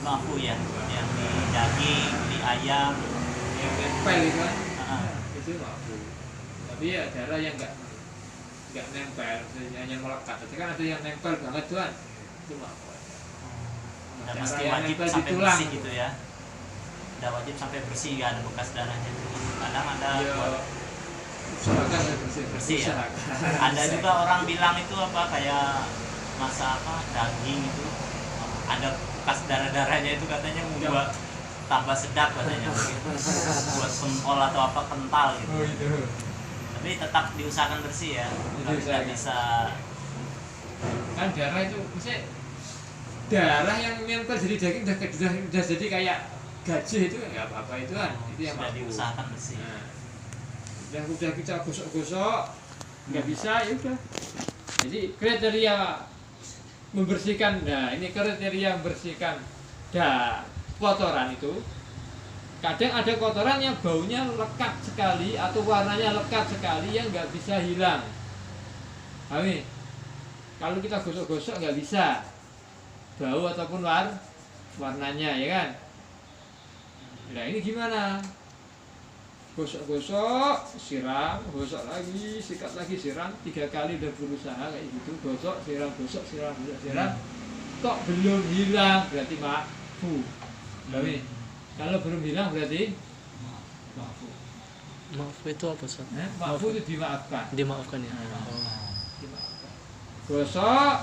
mampu ya yang di daging di ayam yang nempel itu kan, Ah, itu mabuk. Tapi ya darah yang nggak nempel, hanya melekat. Tapi kan ada yang nempel banget tuan, itu mabuk. udah Darah mesti yang wajib nempel di sampai tulang. bersih gitu ya. Udah wajib sampai bersih, nggak ada bekas darahnya. Kadang ada Ya, usahakan ya bersih. bersih ya. Usahakan. Ada juga orang bilang itu apa kayak masa apa daging itu ada bekas darah-darahnya itu katanya membuat tambah sedap katanya buat kempol atau apa kental gitu. Oh itu. Tapi tetap diusahakan bersih ya. Kalau tidak Diusahakan. bisa Kan darah itu maksudnya darah yang nempel jadi daging udah jadi kayak gajah itu nggak apa-apa itu kan, itu yang sudah mabuk. diusahakan bersih. Nah, udah kita gosok-gosok nggak bisa ya udah. Jadi kriteria membersihkan, nah ini kriteria membersihkan kotoran itu. Kadang ada kotoran yang baunya lekat sekali atau warnanya lekat sekali yang nggak bisa hilang. Ini kalau kita gosok-gosok nggak bisa bau ataupun warnanya ya kan. Nah ini gimana? Gosok-gosok, siram, gosok lagi, sikat lagi, siram 3 kali udah berusaha kayak gitu. Gosok, siram, siram. Kok belum hilang berarti mabuk. Tapi kalau belum hilang berarti mabuk. Maaf itu apa Ustaz? Mabuk itu dimaafkan. Dimaafkan ya. Dimaafkan. Gosok,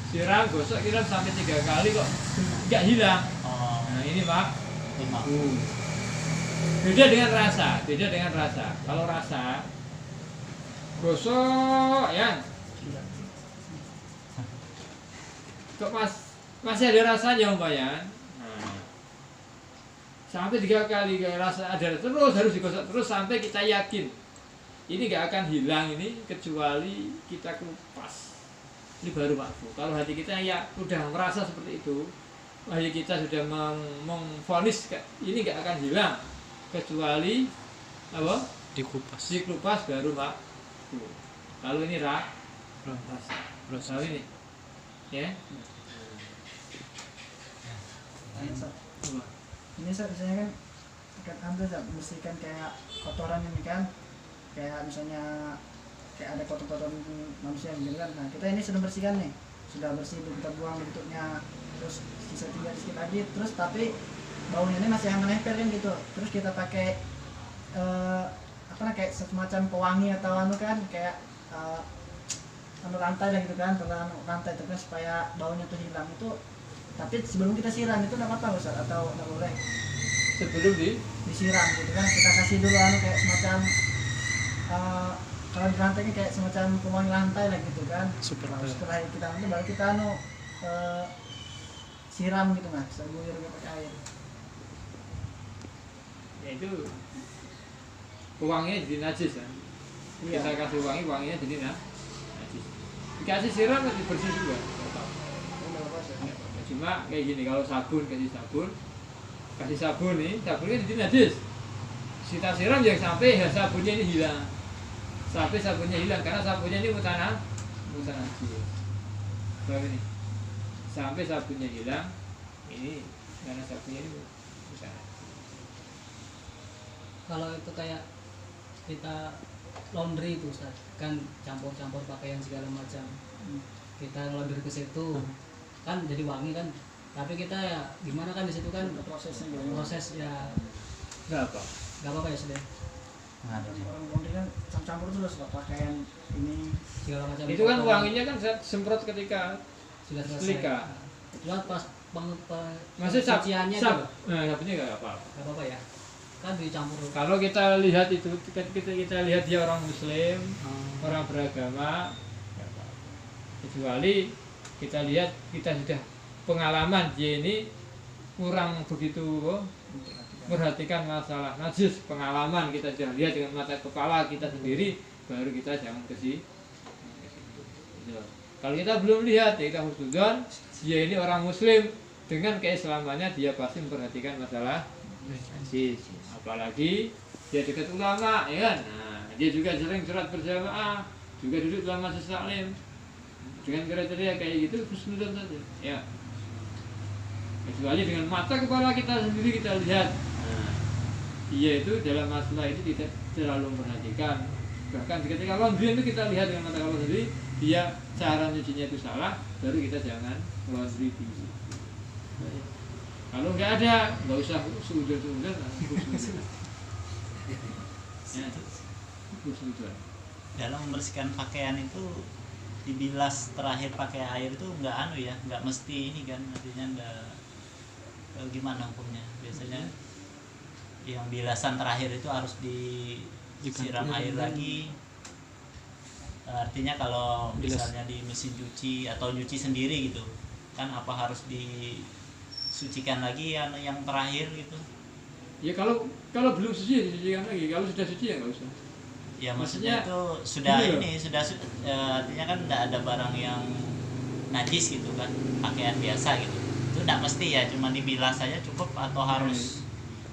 siram sampai 3 kali kok nggak hilang. Oh, Nah ini mabuk. lima. Beda dengan rasa. Kalau rasa gosok ya, kok masih ada rasanya umpamanya. Nah, sampai 3 kali kayak rasa ada terus harus digosok terus sampai kita yakin ini nggak akan hilang ini kecuali kita kelupas. Ini baru mabuk. Kalau hati kita ya udah merasa seperti itu, hati kita sudah memvonis ini nggak akan hilang kecuali apa dikupas baru mabuk. Kalau ini rasa kalau ini ya Ini biasanya kan ambil bersihkan kayak kotoran ini kan, kayak misalnya kayak ada kotoran manusia gitu kan. Nah kita ini sudah bersihkan nih, sudah bersih kita buang bentuknya, terus sisa tinggal sedikit lagi, terus tapi baunya ini masih yang menempel kan gitu. Terus kita pakai kayak semacam pewangi atau kan kayak rantai lah gitu kan, rantai terus supaya baunya tuh hilang itu. Tapi sebelum kita siram itu nggak apa-apa Ustaz atau nggak boleh? sebelum Disiram gitu kan, kita kasih dulu kayak semacam kalau di rantainya kayak semacam pewangi lantai lah gitu kan. Nah, setelah kita nanti baru kita siram gitu mas, guyur pakai air. ya itu uangnya jadi najis kan. Iya. Kita kasih wanginya jadi najis. Dikasih siram nanti bersih juga. Nggak apa-apa, Ustaz. Nggak apa-apa. Cuma kayak gini kalau kasih sabun nih, sabunnya jadi najis. Kita siram jangan sampai sabunnya ini hilang. Sampai sabunnya hilang karena sabunnya ini mutanah najis. Kalau ini sampai sabunnya hilang, ini karena sabunnya ini mutanah. Kalau itu kayak kita laundry itu Ustaz, kan campur-campur pakaian segala macam, kita laundry ke situ kan jadi wangi kan, tapi kita ya gimana kan di situ kan Prosesnya proses ya Nggak apa. nggak apa-apa ya sudah orang laundry kan campur terus pakaian ini. segala macam Itu kan wanginya kan semprot ketika sudah selesai. setrika. Cuma pas Masih pencuciannya tuh nah, sabunnya nggak apa-apa. nggak apa-apa ya, kan dicampur. Kalau kita lihat itu, kita lihat dia orang Muslim, orang beragama, nggak apa-apa. Kecuali kita lihat kita sudah pengalaman dia ini kurang begitu perhatikan masalah najis, pengalaman kita sudah lihat dengan mata kepala kita sendiri, baru kita jangan ke situ. Kalau kita belum lihat, ya kita husnudzon, dia ini orang Muslim dengan keislamannya dia pasti memperhatikan masalah najis. Apalagi dia dekat ulama, ya kan? Nah, dia juga sering sholat berjamaah, juga duduk dalam majelis taklim. Dengan kriteria kayak gitu husnudzon saja. Ya. Kecuali dengan mata kepala kita sendiri kita lihat. Nah, dia itu dalam masalah ini tidak terlalu memperhatikan. Bahkan ketika laundry itu kita lihat dengan mata kepala sendiri, dia cara nyucinya itu salah, baru kita jangan laundry di situ. Kalau nggak ada, nggak usah seudar-seudar, ya, seudar. Dalam membersihkan pakaian itu dibilas terakhir pakai air itu nggak nggak mesti ini kan, artinya nggak gimana hukumnya biasanya. Yang bilasan terakhir itu harus disiram air lagi. Artinya kalau misalnya di mesin cuci atau nyuci sendiri gitu kan, apa harus disucikan lagi yang terakhir gitu? Ya kalau belum suci disucikan lagi, kalau sudah suci ya nggak usah. Ya maksudnya itu sudah ini sudah artinya kan tidak ada barang yang najis gitu kan, pakaian biasa gitu. Itu tidak mesti ya, cuma dibilas saja cukup atau harus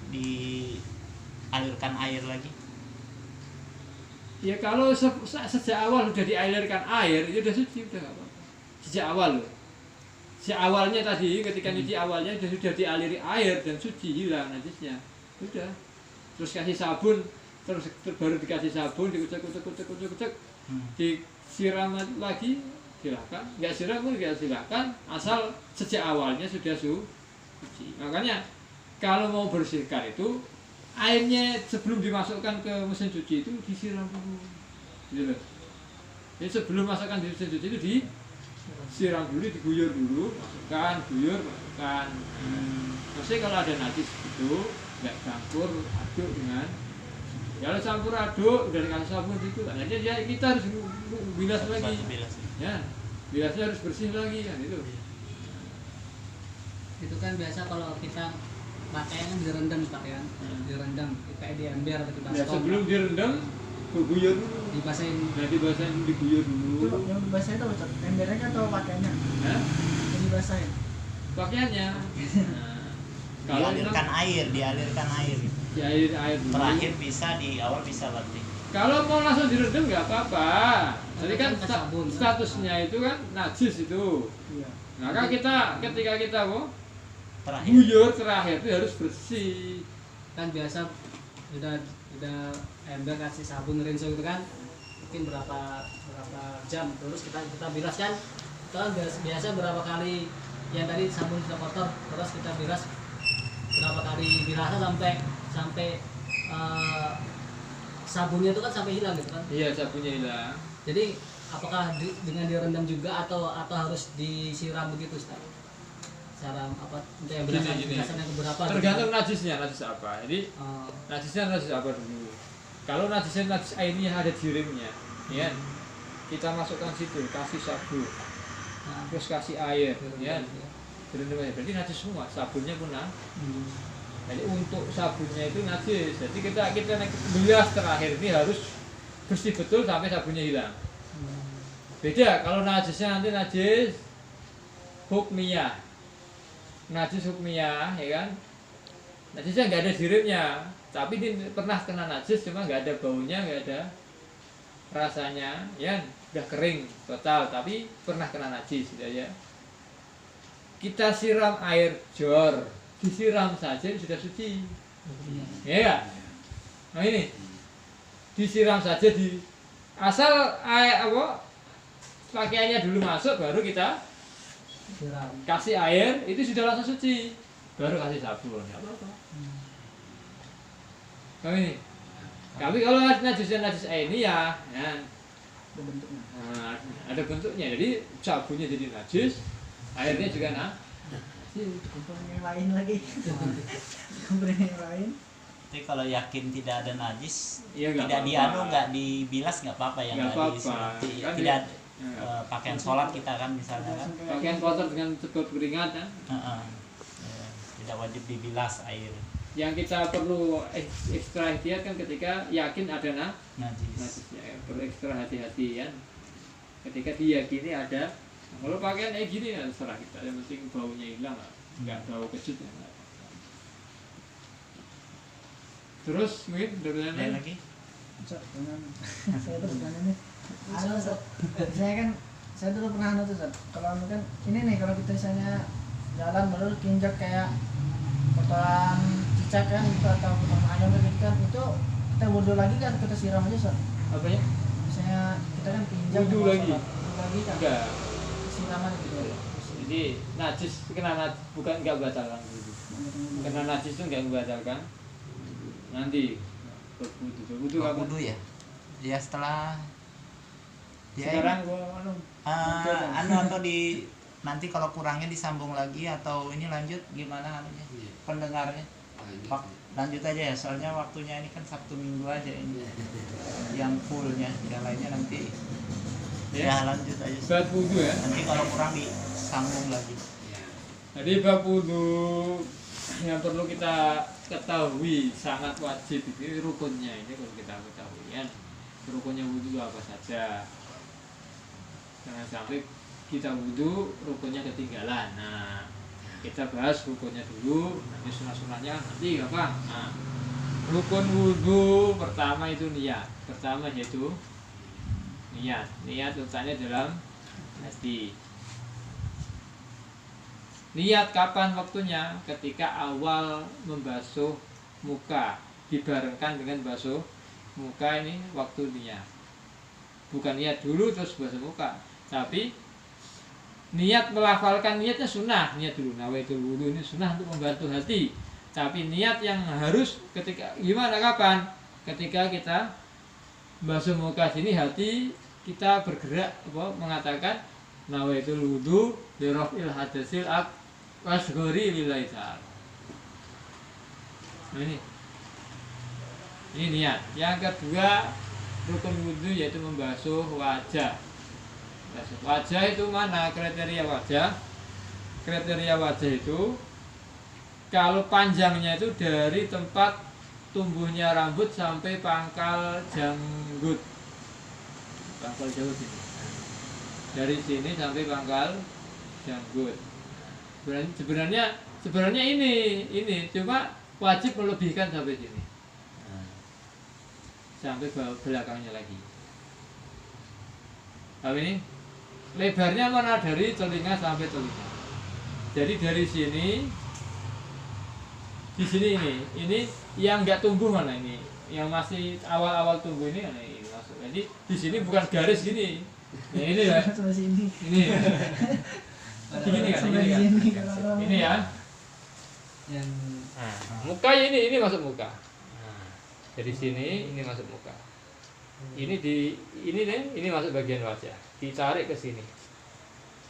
dialirkan air lagi? Ya kalau sejak awal sudah dialirkan air itu sudah suci, udah nggak apa-apa. Sejak awal loh. Sejak awalnya tadi ketika nyuci awalnya sudah dialiri air dan suci, hilang najisnya. Sudah. Terus kasih sabun, terus baru dikasih sabun, dikucek, disiram lagi, silakan. Nggak siram pun nggak silakan, asal sejak awalnya sudah suci. Makanya kalau mau bersihkan itu airnya sebelum dimasukkan ke mesin cuci itu disiram dulu, gitu loh. Jadi sebelum masukkan di mesin cuci itu disiram dulu, diguyur dulu, masukkan, guyur, masukkan. Maksudnya kalau ada najis itu nggak campur aduk dengan, kalau campur aduk udah dikasih sabun itu, akhirnya ya kita harus bilas lagi, ya bilasnya harus bersih lagi kan itu. Itu kan biasa kalau kita pakaian direndam pakaian, direndam kayak di ember atau di baskom. Ya, sebelum direndam, diguyur dulu. Dibasahin. Nah, dibasahin, diguyur dulu. Itu yang dibasahin itu Ustaz, embernya atau pakaiannya? Hah? Yang dibasahin. Pakaiannya. Nah, kalau dialirkan air dialir air dulu. terakhir bisa, di awal bisa berarti. Kalau mau langsung direndam nggak apa-apa. Jadi kan Sabun, statusnya itu kan najis itu. Iya. Maka ketika kita mau Terakhir guyur terakhir itu harus bersih. Kan biasa udah ember kasih sabun rinso gitu kan, mungkin berapa jam, terus kita bilas kan. Kan biasa berapa kali yang tadi sabun sudah kotor, terus kita bilas berapa kali bilasnya sampai sabunnya itu kan sampai hilang gitu kan. Iya, sabunnya hilang. Jadi apakah dengan direndam juga atau harus disiram begitu Ustaz? Cara apa untuk yang Gini. bilasan yang berapa? Tergantung najisnya, najis apa. Jadi najisnya najis apa dulu. Kalau najisnya najis airnya ada jirimnya, ya kita masukkan situ, kasih sabun, terus kasih air, ya direndam aja. Berarti najis semua, sabunnya pun Jadi untuk sabunnya itu najis. Jadi kita bilas terakhir ini harus bersih betul sampai sabunnya hilang. Beda kalau najisnya nanti najis hukmiyah. Najis hukmiyah, ya kan? Najisnya nggak ada jirimnya, tapi ini pernah kena najis, cuma nggak ada baunya, nggak ada rasanya, ya udah kering total, tapi pernah kena najis, gitu ya. Kita siram air jor, disiram saja sudah suci, ya. Nah ini disiram saja asal air pakaiannya dulu masuk, baru kita kasih air itu sudah langsung suci, baru kasih sabun, nggak apa-apa. Tapi kalau najis ini ya Ada bentuknya. ada bentuknya, jadi sabunnya jadi najis, airnya juga Kumpulin yang lain lagi. Kumpulin yang lain. Tapi kalau yakin tidak ada najis, ya, tidak nggak dibilas nggak apa-apa ya, nggak apa-apa. Kan tidak pakaian sholat kita kan misalnya kan, pakaian kotor dengan cukup keringat ya. Tidak wajib dibilas air. Yang kita perlu ekstra hati-hati kan ketika yakin ada Najis. najisnya, perlu ekstra hati-hati ya. Ketika diyakini ada, kalau pakaian gini ya terserah kita, yang penting baunya hilang, nggak bau kecut ya. Terus mungkin dari lagi Ustaz, saya terus ini. Saya dulu pernah tuh Ustaz. Kalau kan ini nih, kalau kita misalnya jalan baru kinjak kayak kotoran cek kan itu atau ayam kan itu kita wudhu lagi kan kita siram aja Ustaz. Apanya? Misalnya kita kan pinjam Wudhu mau lagi? sholat, wudhu lagi kan Enggak. siram aja gitu. Jadi najis kena najis bukan enggak batalkan wudhu. Kena najis itu enggak membatalkan. Nanti berwudhu kapan? Wudu ya. Ya setelah Sekarang gua anu atau di nanti kalau kurangnya disambung lagi atau ini lanjut gimana anunya pendengarnya Pak, lanjut aja ya soalnya waktunya ini kan Sabtu Minggu aja ini yang fullnya yang lainnya nanti ya lanjut aja bab wudhu ya. nanti kalau kurang disambung lagi. Jadi bab wudhu yang perlu kita ketahui sangat wajib itu rukunnya ini kalau kita ketahui ya. Rukunnya wudhu apa saja. Jangan sampai kita wudhu rukunnya ketinggalan. Nah, kita bahas rukunnya dulu, nanti sunah-sunahnya nanti apa? Nah, rukun wudhu pertama itu niat. Pertama yaitu niat. Niat letaknya dalam hati. Niat kapan waktunya? Ketika awal membasuh muka, dibarengkan dengan basuh muka ini waktu niat. Bukan niat dulu terus basuh muka, tapi niat melafalkan niatnya sunnah, niat dulu nawaitul wudu ini sunnah untuk membantu hati. Tapi niat yang harus ketika gimana kapan? Ketika kita basuh muka sini hati kita bergerak mengatakan nawaitul wudu li raf'il hadasil asghari lillahi ta'ala. Nah, ini niat. Yang kedua rukun wudu yaitu membasuh wajah. Wajah itu mana kriteria wajah? Kriteria wajah itu kalau panjangnya itu dari tempat tumbuhnya rambut sampai pangkal janggut. Pangkal janggut ini. Dari sini sampai pangkal janggut. Sebenarnya ini cuma wajib melebihkan sampai sini. Sampai belakangnya lagi. Tapi ini lebarnya mana dari telinga sampai telinga. Jadi dari sini, di sini ini yang nggak tumbuh mana ini, yang masih awal-awal tumbuh ini masuk. Jadi di sini bukan garis gini. Ya, ini ya. Ini. Begini kan, ini kan. Ini ya. Yang Muka ini masuk muka. Dari sini ini masuk muka. Ini masuk bagian wajah. Ditarik ke sini.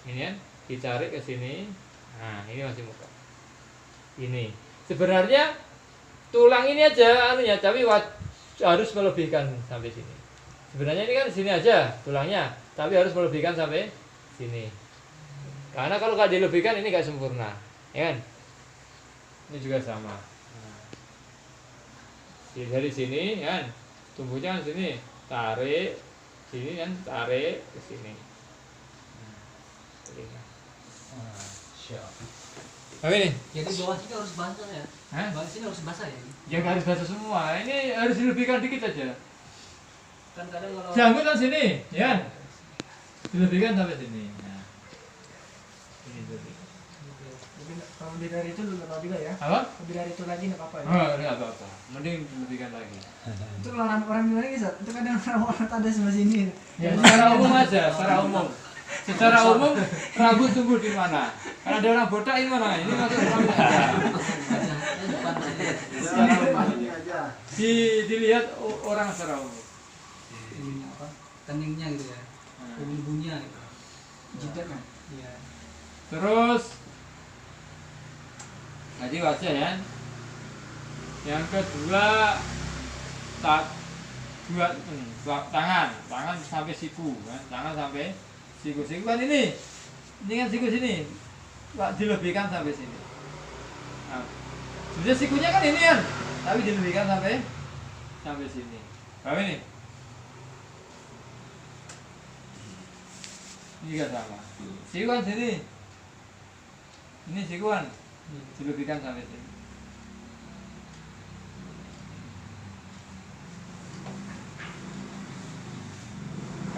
Ini kan, ditarik ke sini. Nah, ini masih muka. Ini. Sebenarnya tulang ini aja anunya, tapi harus melebihkan sampai sini. Sebenarnya ini kan sini aja tulangnya, tapi harus melebihkan sampai sini. Karena kalau nggak dilebihkan ini nggak sempurna, ya kan? Ini juga sama. Nah. Dari sini kan, tumbuhnya kan sini. Tarik sini kan, tarik ke sini. Apa ini? jadi bawah sini harus basah ya. Hah? Bawah sini harus basah ya. Ya nggak harus basah semua. Ini harus dilebihkan dikit aja. Kan kadang kalau Janggut kan sini, ya kan? Dilebihkan sampai sini. Nah. Ini dulu. Kalau lebih dari itu lebih juga ya. Apa? Lebih dari itu lagi nggak apa-apa ya. Oh, enggak apa-apa. Mending dilebihkan lagi. Itu kalau orang gimana guys? Itu kadang orang ada sebelah sini. Ya, secara umum aja, secara umum. Secara umum rambut tumbuh di mana? Kalau ada orang botak ini mana? Ini masuk rambut. wajahnya depan aja. Secara umum. Dilihat orang secara umum. Ini apa? Keningnya gitu ya. Nah. Bumbunya gitu. Jidatnya. Iya. Terus tadi wajah ya. Yang kedua tangan sampai siku kan, tangan sampai siku kan ini kan siku sini, Pak, dilebihkan sampai sini. Nah, sudah sikunya kan ini kan, tapi dilebihkan sampai sini. Paham ini? Ini juga sama. Siku kan sini, ini siku kan, dilebihkan sampai sini.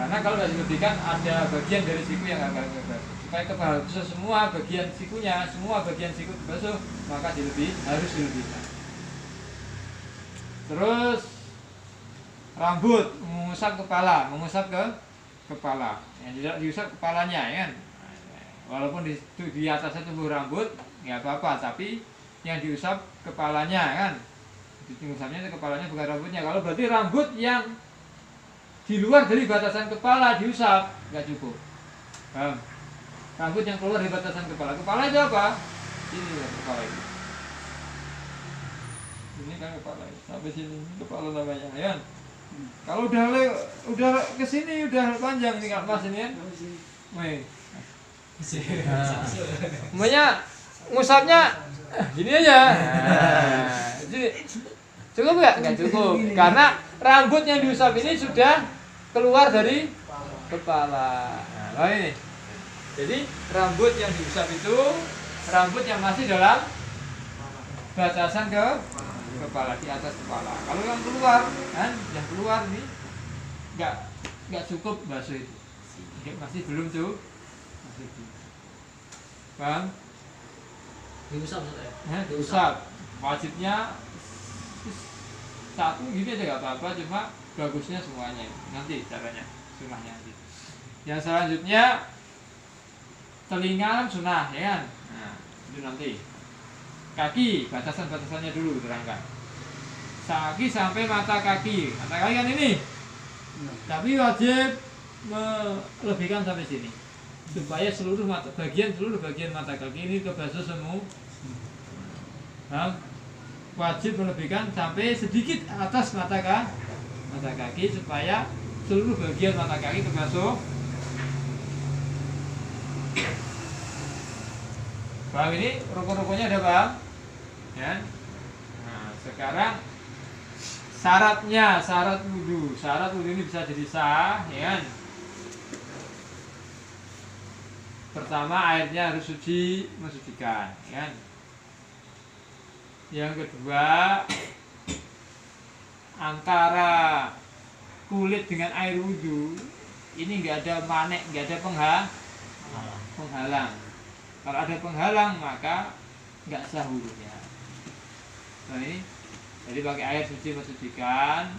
Karena kalau tidak dilebihkan ada bagian dari siku yang agak basuh. Supaya semua bagian sikunya, semua bagian siku dibasuh, maka harus dilebihkan. Terus rambut, mengusap kepala, mengusap ke kepala. Yang tidak diusap kepalanya ya kan. Walaupun di atasnya tumbuh rambut nggak apa-apa, tapi yang diusap kepalanya kan. Diusapnya itu kepalanya bukan rambutnya. Kalau berarti rambut yang di luar dari batasan kepala diusap nggak cukup. Paham? Rambut yang keluar dari batasan kepala. Kepala itu apa? Ini ya kepala itu. Ini kan kepala itu. Sampai sini kepala namanya ya kan. Kalau udah ke sini udah panjang nih Kak Mas ini kan. Wih. Semuanya ngusapnya gini aja. Jadi cukup nggak? Nggak cukup. Karena rambut yang diusap ini sudah keluar dari kepala. Nah, ini. Jadi rambut yang diusap itu rambut yang masih dalam batasan ke kepala, di atas kepala. Kalau yang keluar, kan, yang keluar ini nggak cukup basuh itu. Masih belum tuh. Masih belum. Bang, Diusap Ustaz ya? diusap. Wajibnya satu gini aja nggak apa-apa, cuma bagusnya semuanya. Nanti caranya, sunahnya nanti. Yang selanjutnya telinga sunah, ya kan? Nah, itu nanti. Kaki, batasan-batasannya dulu terangkan. Kaki sampai mata kaki. Mata kaki kan ini. Tapi wajib melebihkan sampai sini. Supaya seluruh bagian mata kaki ini kebasuh semua. Nah, wajib melebihkan sampai sedikit atas mata kaki supaya seluruh bagian mata kaki kebasuh. Bang, ini rukun-rukunnya ada Bang ya. Nah, sekarang syarat wudhu ini bisa jadi sah ya kan? Pertama, airnya harus suci, mensucikan ya kan? Yang kedua, antara kulit dengan air wudhu ini nggak ada manek, nggak ada penghalang. Kalau ada penghalang maka nggak sah wudhunya. Nah ini, jadi pakai air suci mensucikan,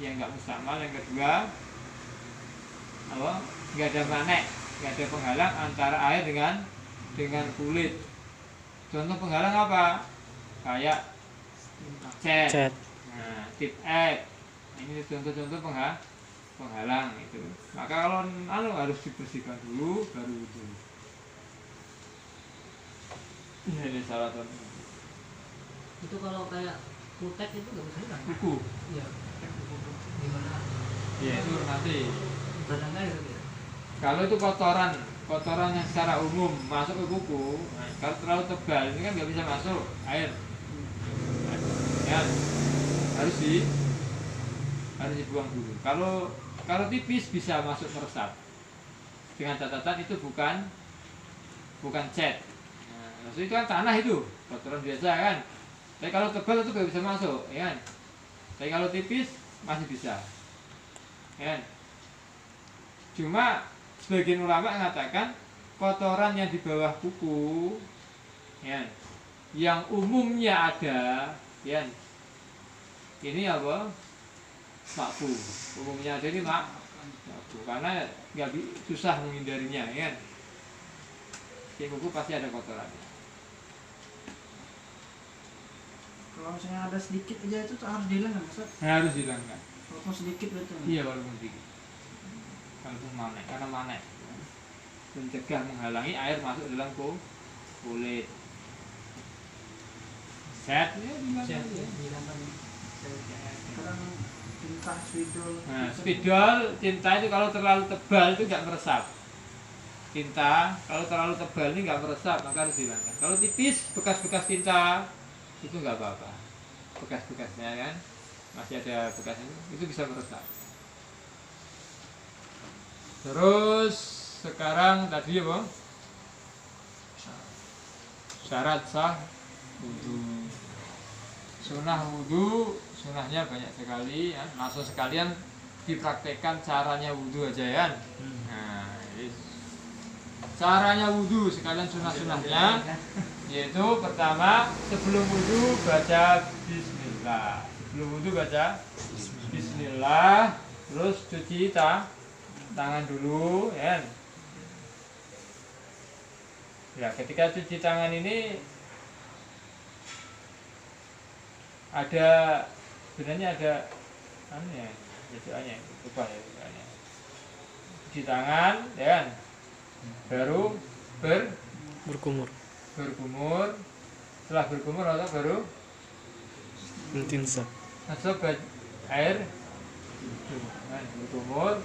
yang nggak mustamal. Yang kedua, apa? Nggak ada manek, nggak ada penghalang antara air dengan kulit. Contoh penghalang apa? Kayak cat. Nah, tip X. Ini contoh-contoh penghalang itu. Maka kalau harus dibersihkan dulu baru wudhu. Ini syaratan. Itu kalau kayak kutek itu nggak bisa hilang. Kuku. Iya. Gimana? Ya itu nanti. Badang air gitu ya. Kalau itu kotoran yang secara umum masuk ke kuku, nah, kalau terlalu tebal ini kan nggak bisa masuk air. Ya, harus dibuang dulu. Kalau tipis bisa masuk meresap. Dengan catatan itu bukan cat. Nah, maksudnya itu kan tanah itu, kotoran biasa kan. Tapi kalau tebal itu nggak bisa masuk, ya kan. Tapi kalau tipis masih bisa, ya kan. Cuma sebagian ulama mengatakan kotoran yang di bawah kuku, ya, yang umumnya ada, ya, ini apa? Makfu. Umumnya ada ini makfu karena nggak susah menghindarinya, ya. Di kuku pasti ada kotorannya. Kalau misalnya ada sedikit aja itu harus dihilangkan, Ustaz. Harus hilangkan. Walaupun sedikit betul. Iya, walaupun sedikit. Walaupun manek, karena manek mencegah, menghalangi air masuk dalam kulit. Set ya, Sekarang tinta spidol. nah, spidol tinta itu kalau terlalu tebal itu nggak meresap. Tinta kalau terlalu tebal ini nggak meresap, maka harus dihilangkan. Kalau tipis, bekas-bekas tinta itu nggak apa-apa. Bekas-bekasnya kan masih ada bekasnya, itu bisa meresap. Terus sekarang tadi apa? Syarat sah wudhu. Sunah wudhu, sunahnya banyak sekali ya. Langsung sekalian dipraktekkan caranya wudhu aja ya. Nah, caranya wudhu sekalian sunah-sunahnya, yaitu pertama sebelum wudhu baca bismillah. Sebelum wudhu baca Bismillah, terus cuci tangan dulu, ya. Ya, ketika cuci tangan ini ada sebenarnya ada ya, doanya lupa ya doanya. Cuci tangan, ya. Baru Berkumur. berkumur. Setelah berkumur atau baru Tinsa. masuk ke air berkumur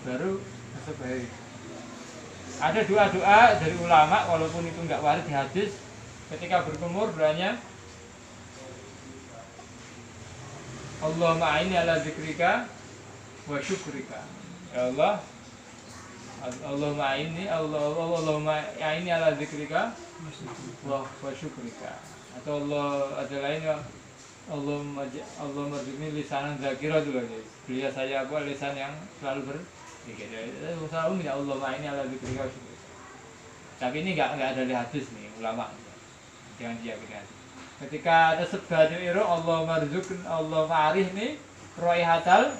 baru masuk ke air. Ada doa-doa dari ulama walaupun itu enggak warid di hadis, ketika berkumur doanya Allahumma a'inni ala dzikrika wa syukrika. Ya Allah, Allahumma a'inni ala dzikrika wa syukrika. Atau Allah ada lainnya Allah merzuqni lisanan dzakira dulu aja. Beliau saya apa lisan yang selalu berzikir. Selalu minta Allah ma'ini ala dzikrika. Tapi ini enggak ada di hadis nih ulama. Jangan diyakini. Ketika ada sebatu iru Allah marzuqn Allah ma'arih nih raihatal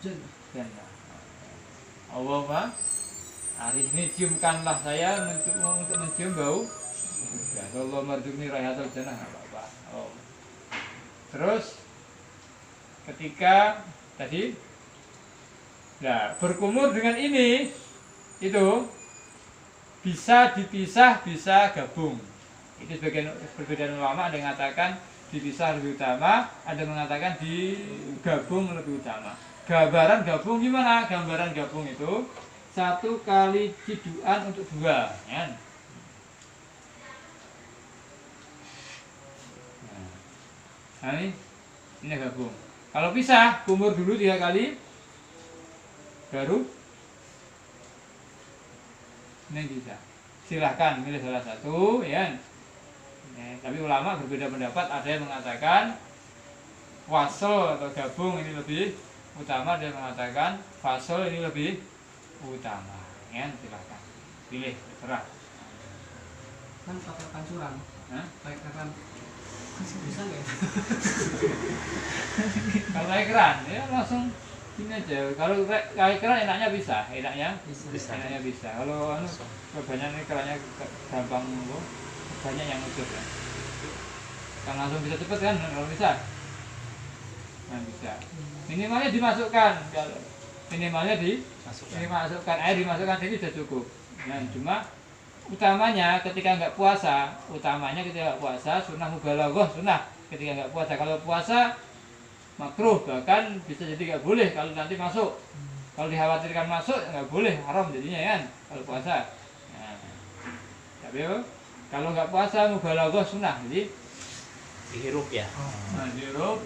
jannah. Allah ma'arih ini ciumkanlah saya untuk mencium bau. Allah marzuqni raihatal jannah apa-apa. Oh. Terus ketika tadi berkumur dengan ini itu bisa dipisah bisa gabung. Itu sebagian perbedaan ulama, ada yang mengatakan dipisah lebih utama, ada yang mengatakan digabung lebih utama. Gambaran gabung gimana? Gambaran gabung itu 1 kali ciduan untuk 2 ya. Nah ini gabung. Kalau pisah, kumur dulu 3 kali, baru ini bisa. Silahkan milih salah satu, ya. Tapi ulama berbeda pendapat. Ada yang mengatakan wasl atau gabung ini lebih utama, ada yang mengatakan fasl ini lebih utama. Ya, silahkan pilih, terserah. Kan pakai curang. Pakai keran. Bisa nggak ya? Kalau pakai keran ya langsung ini aja. Kalau pakai keran enaknya bisa. Enaknya bisa. Kalau kebanyakan kerannya gampang loh, banyak yang ucap ya. Kan langsung bisa cepet kan kalau bisa. Nah bisa. Minimalnya dimasukkan. Kalau minimalnya dimasukkan air, dimasukkan ini sudah cukup. Nah cuma utamanya ketika nggak puasa, sunnah mubalaghah, sunnah ketika nggak puasa. Kalau puasa makruh, bahkan bisa jadi nggak boleh kalau nanti masuk. Kalau dikhawatirkan masuk nggak boleh, haram jadinya kan kalau puasa. Nah, tapi kalau nggak puasa mubalaghah sunnah, jadi dihirup ya. Nah, dihirup.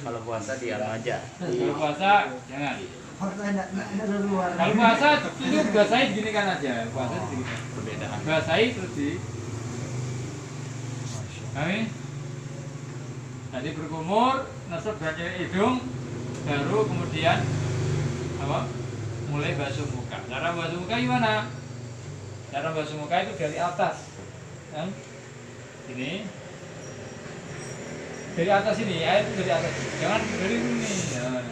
Kalau puasa diam aja. Kalau puasa jangan. Luar. Kalau puasa itu basahi gini kan aja. Puasa gini. Perbedaan. Basahi terus di. Kami tadi berkumur, nasab bagian hidung, baru kemudian apa? Mulai basuh muka. Cara basuh muka gimana? Cara basuh muka itu dari atas, kan? Ini dari atas ini, air itu dari atas. Jangan dari sini. Nah,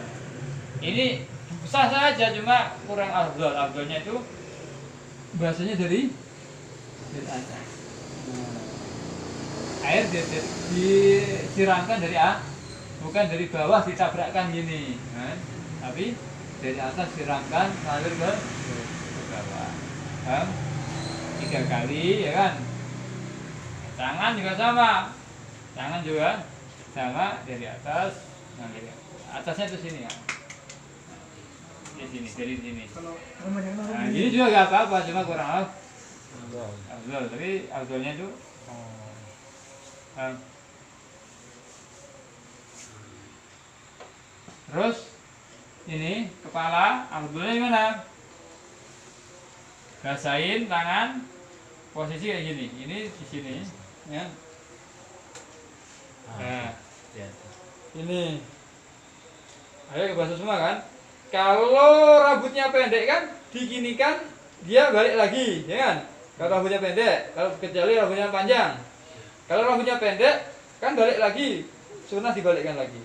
ini sah saja, cuma kurang afdol. Afdolnya itu bahasanya dari atas. Air disiramkan dari bukan dari bawah ditabrakkan gini, kan? Tapi dari atas siramkan mengalir ke bawah. Kan? 3 kali, ya kan? Tangan juga sama. Tangan juga sama dari atas, mengalir. Atasnya itu sini ya. Di sini, dari sini. Nah, ini juga gak apa-apa, cuma kurang afdol. Tapi afdolnya itu terus ini kepala afdolnya gimana? Basahin tangan, posisi kayak gini. Ini di sini, ya. Nah, ini ayo basuh semua kan? Kalau rambutnya pendek kan, diginikan dia balik lagi, ya kan? Kalau rambutnya pendek, kalau kecuali rambutnya panjang, Kalau rambutnya pendek kan balik lagi, sunnah dibalikkan lagi.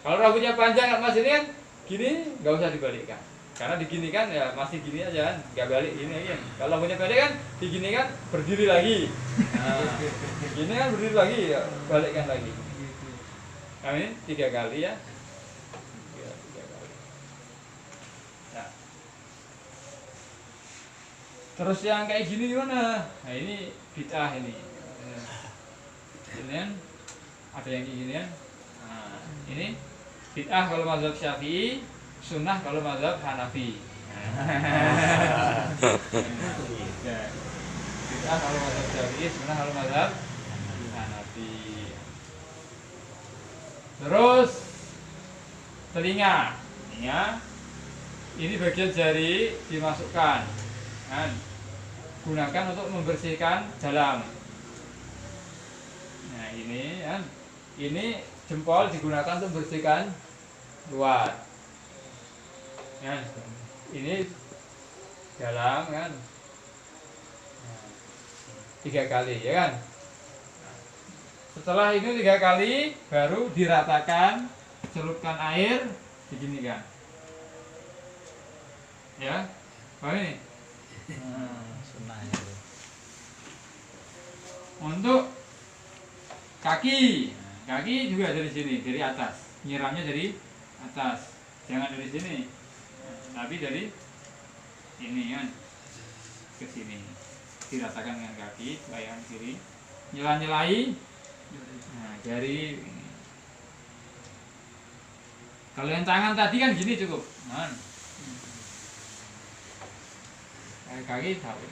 Kalau rambutnya panjang Mas ini kan gini, nggak usah dibalikkan. Karena diginikan ya masih gini aja kan, nggak balik ini aja. Kalau rambutnya pendek kan diginikan berdiri lagi. Gini kan berdiri lagi, ya, balikkan lagi. Nah, ini 3 kali ya. 3 kali. Nah. Terus yang kayak gini gimana? Nah ini bid'ah ini. Ini kan ada yang kayak gini kan. Nah, ini bid'ah kalau mazhab Syafi'i, sunnah kalau mazhab Hanafi. Bid'ah kalau mazhab Syafi'i, sunnah kalau mazhab Hanafi. Terus telinga, ya, ini bagian jari dimasukkan, kan? Gunakan untuk membersihkan dalam. Nah ini, kan? Ini jempol digunakan untuk membersihkan luar. Ya, ini dalam, kan? 3 kali, ya kan? Setelah itu 3 kali baru diratakan, celupkan air, diginikan. Ya, apa ini? Sunnah ya. Untuk kaki, kaki juga dari sini, dari atas. Nyiramnya dari atas, jangan dari sini, tapi dari ini kan ke sini. Diratakan dengan kaki, bayangan kiri, nyela-nyelai. Nah, jari ini. Kalau yang tangan tadi kan gini cukup, kan? Kaki tahu.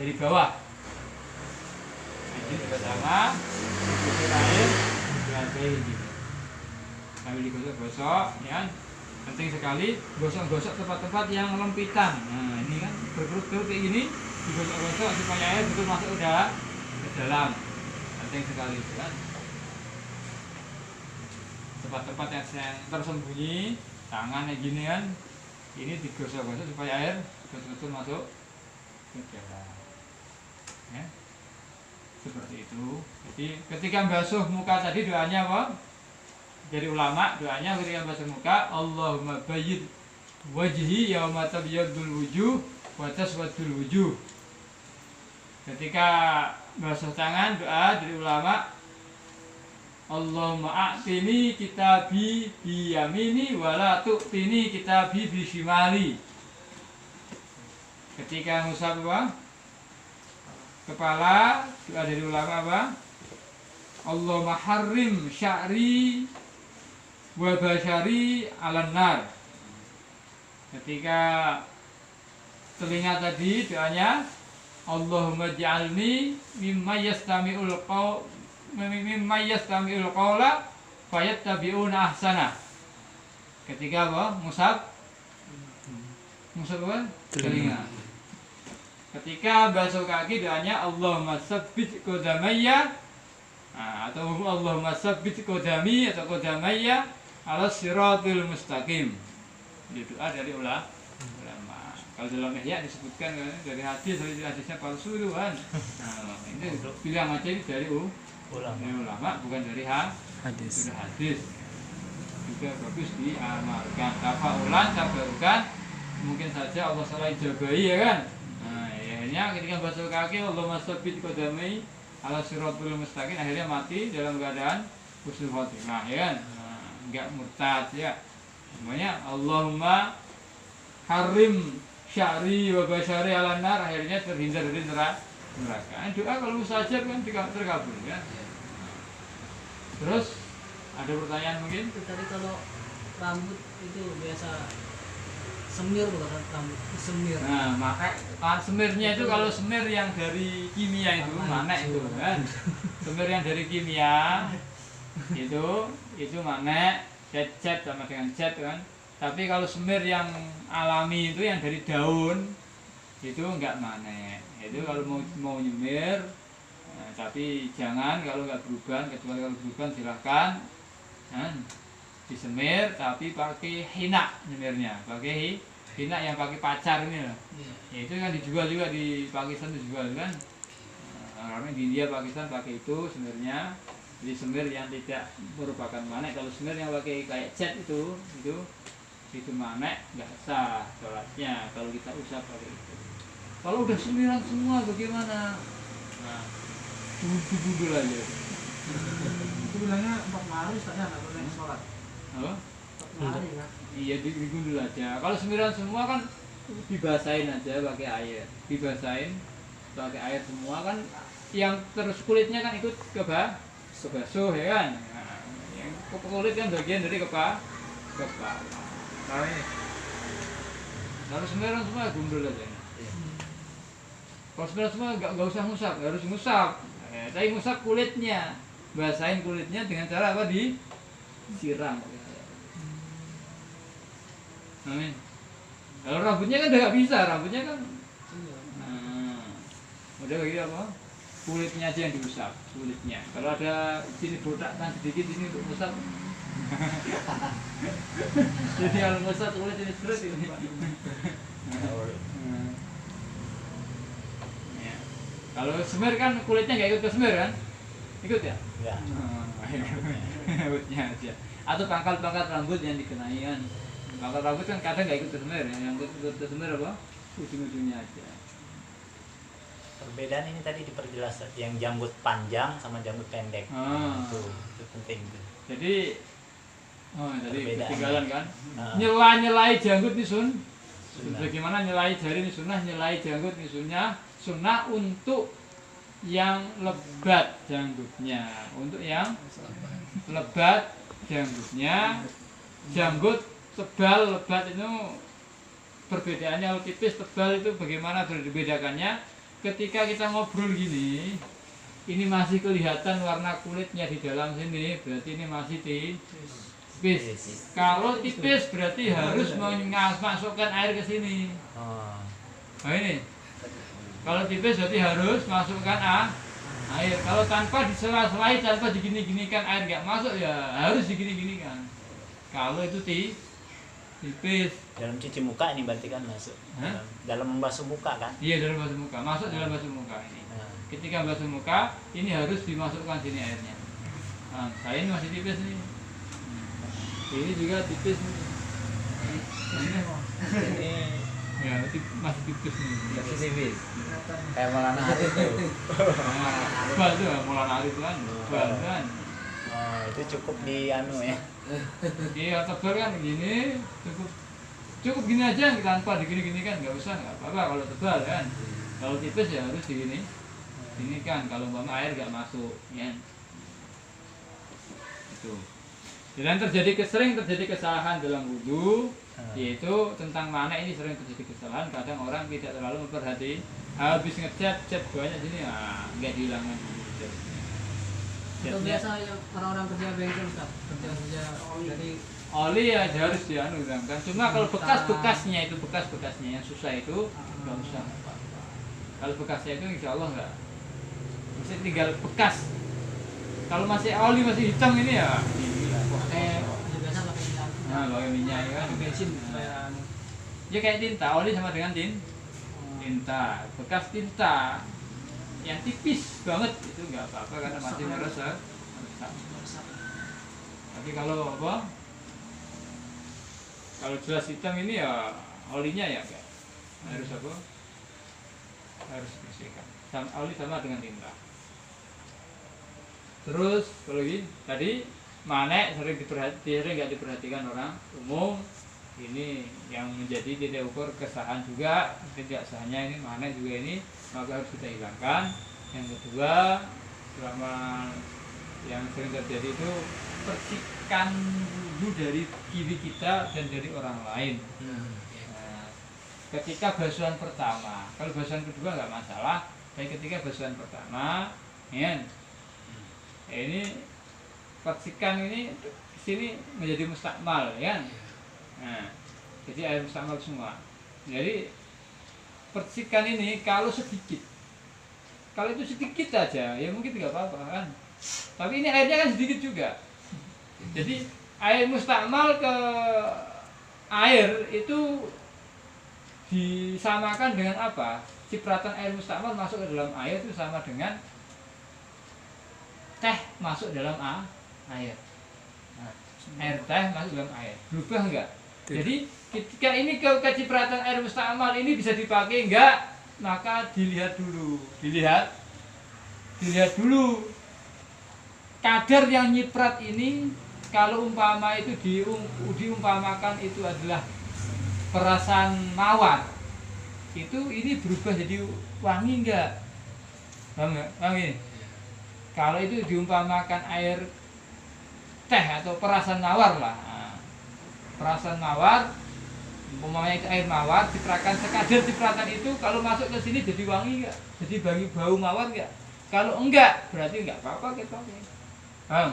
Dari bawah. Ini pertama, digosok air, dilantai gitu. Sambil digosok-gosok, ya. Penting sekali gosok-gosok tempat-tempat yang lempitan. Nah, ini kan berkerut-kerut kayak gini, digosok-gosok supaya air betul masuk ke dalam. Penting sekali itu kan. Tempat-tempat yang tersembunyi, tangan kayak gini kan, ini digosok-gosok supaya air betul-betul masuk ke dalam. Ya. Seperti itu. Jadi ketika basuh muka tadi doanya apa? Dari ulama doanya ketika basuh muka, Allahumma bayyid wajhi yauma tabyadul wujuh wa taswadul wujuh. Ketika basuh tangan doa dari ulama, Allahumma a'tini kitabi bi yamini wa la tu'tini kitabi bi shimali. Ketika ngusap apa? Kepala, doa dari ulama apa? Allahumma harrim sya'ri wa basyari 'alan nar. Ketika telinga tadi doanya Allahumma ja'alni mimma yastami'ul qawla fayattabi'una ahsana. Ketika apa? Musab apa? Telinga. Ketika basuh kaki doanya Allahumma sabbit qadamayya, atau Allahumma sabbit qadami atau qadamayya ala siratil mustaqim. Ini doa dari ulama. Kalau dalam Ihya disebutkan dari hadis, dari hadisnya palsu itu kan. Nah, ini bilang aja ini dari ulama, bukan dari hadis. Hadis juga bagus diamalkan. Tafaulan, tabarukan, mungkin saja Allah salah ijabahi, ya kan. Nah, akhirnya ketika basuh kaki Allahumma sabbit qadami ala siratul mustaqim, akhirnya mati dalam keadaan husnul khotimah, ya kan. Nah, enggak murtad, ya. Namanya Allahumma harim sya'ri wa basyari 'alan nar, akhirnya terhindar dari neraka. Doa kalau mustajab kan terkabul, ya. Terus ada pertanyaan mungkin? Itu tadi kalau rambut itu biasa semir, bukan rambut semir. Nah, maka semirnya itu kalau semir yang dari kimia itu manek itu kan. Semir yang dari kimia itu manek, cat sama dengan cat kan. Tapi kalau semir yang alami itu yang dari daun itu enggak manek. Itu kalau mau nyemir, nah, tapi jangan kalau enggak berubah, kecuali kalau berubah silahkan disemir, tapi pakai hina nyemirnya, pakai Inak yang pakai pacar ini loh. Iya. Ya itu kan dijual juga di Pakistan, dijual kan. Karena di India, Pakistan pakai itu sebenarnya. Jadi semir yang tidak merupakan manek. Kalau semir yang pakai kayak cat itu manek nggak sah sholatnya kalau kita usap pakai itu. Kalau udah semiran semua bagaimana? Nah, duduk aja. Itu bilangnya untuk mari saja nggak boleh sholat. Apa? Untuk mari kan. Iya digundul aja. Kalau semiran semua kan dibasahin aja pakai air. Dibasahin pakai air semua kan, yang terus kulitnya kan ikut kebasuh ya kan. Nah, yang kulit kan bagian dari kepala. Nah ini. Kalau semiran semua gundul aja. Kalau semiran semua nggak usah ngusap, nggak harus ngusap. Tapi ngusap kulitnya, basahin kulitnya dengan cara apa? Disiram. Amin. Kalau rambutnya kan udah nggak bisa, rambutnya kan. Udah kayak apa? Kulitnya aja yang diusap, kulitnya. Kalau ada sini botak kan sedikit ini untuk ngusap. Jadi kalau ngusap kulit ini terus ini. Ya. Kalau semir kan kulitnya nggak ikut ke semir kan? Ikut ya? Ya. Rambutnya aja. Atau pangkal-pangkal rambut yang dikenai kan. Pangkal rambut kan kadang nggak ikut ke semir, yang ikut ke semir apa? Ujung-ujungnya aja. Perbedaan ini tadi diperjelas, yang janggut panjang sama janggut pendek. Itu penting tuh. Jadi tadi Perbedaan. ketinggalan kan? Nah. Nyelai janggut nih sun. Sunnah. Bagaimana nyelai jari nih sunnah, nyelai janggut nih sunnah untuk yang lebat janggutnya, untuk yang lebat janggutnya. Janggut tebal lebat itu perbedaannya, kalau tipis tebal itu bagaimana dibedakannya? Ketika kita ngobrol gini, ini masih kelihatan warna kulitnya di dalam sini, berarti ini masih tipis. Kalau tipis berarti harus masukkan air ke sini. Nah ini, kalau tipis berarti harus masukkan air. Kalau tanpa disela-selai, tanpa digini-ginikan air nggak masuk, ya harus digini-ginikan. Kalau itu tipis. Dalam cuci muka ini berarti kan masuk. Hah? Dalam membasuh muka kan? Iya, dalam basuh muka, masuk dalam basuh muka ini. Ketika basuh muka, ini harus dimasukkan sini airnya. Nah, saya ini masih tipis nih. Ini juga tipis nih. Ini Ya, masih tipis nih. masih tipis. Kelihatan. Kayak Maulana Arif tuh. Bal tuh, Maulana Arif kan. Bal kan. Oh, itu cukup di anu ya. Iya, tebal kan gini, cukup gini aja, tanpa digini-gini kan nggak usah, nggak apa-apa kalau tebal kan. Kalau tipis ya harus digini. Ini kan kalau umpama air nggak masuk, ya. Itu. Dan sering terjadi kesalahan dalam wudhu, yaitu tentang mana ini sering terjadi kesalahan. Kadang orang tidak terlalu memperhati, habis ngecat banyak sini, nggak dihilangkan dulu. Itu biasa yang orang-orang kerja bengkel Ustaz, kerja jadi Oli ya harus kan. Cuma kalau bekas-bekasnya yang susah itu nggak usah apa-apa. Kalau bekasnya itu insya Allah nggak. Masih tinggal bekas. Kalau masih oli masih hitam ini ya. pakai biasa pakai minyak. Nah, pakai minyak ya kan. Bensin supaya Ya kayak tinta, oli sama dengan tinta. Bekas tinta yang tipis banget itu nggak apa-apa karena masih meresap. Tapi kalau apa? Kalau jelas hitam ini ya olinya ya enggak. Harus apa? Harus bersihkan. Oli sama dengan tinta. Terus kalau ini tadi manek sering nggak diperhatikan orang umum. Ini yang menjadi titik ukur kesahan juga, tidak sahnya ini manek juga ini, maka harus kita hilangkan. Yang kedua, selama yang sering terjadi itu percikan wudhu dari diri kita dan dari orang lain. Nah, ketika basuhan pertama, kalau basuhan kedua nggak masalah, tapi ketika basuhan pertama, ya, ini percikan ini sini menjadi mustakmal, ya. Nah, jadi air mustakmal semua. Jadi percikan ini kalau sedikit, kalau itu sedikit aja, ya mungkin nggak apa-apa kan. Tapi ini airnya kan sedikit juga. Jadi air mustakmal ke air itu disamakan dengan apa? Cipratan air mustakmal masuk ke dalam air itu sama dengan teh masuk dalam air. Nah, air teh masuk dalam air. Berubah enggak? Jadi ketika ini kecipratan air mustakmal ini bisa dipakai enggak? Maka dilihat dulu. Dilihat dulu kadar yang nyiprat ini. Kalau umpama itu diumpamakan itu adalah perasan mawar, itu ini berubah jadi wangi enggak? Paham enggak? Wangi. Kalau itu diumpamakan air teh atau perasan mawar lah, nah, perasan mawar, umpamanya itu air mawar, ciprakan sekadar cipratan itu kalau masuk ke sini jadi wangi enggak? Jadi bau mawar enggak? Kalau enggak, berarti enggak apa-apa kita pakai. Paham?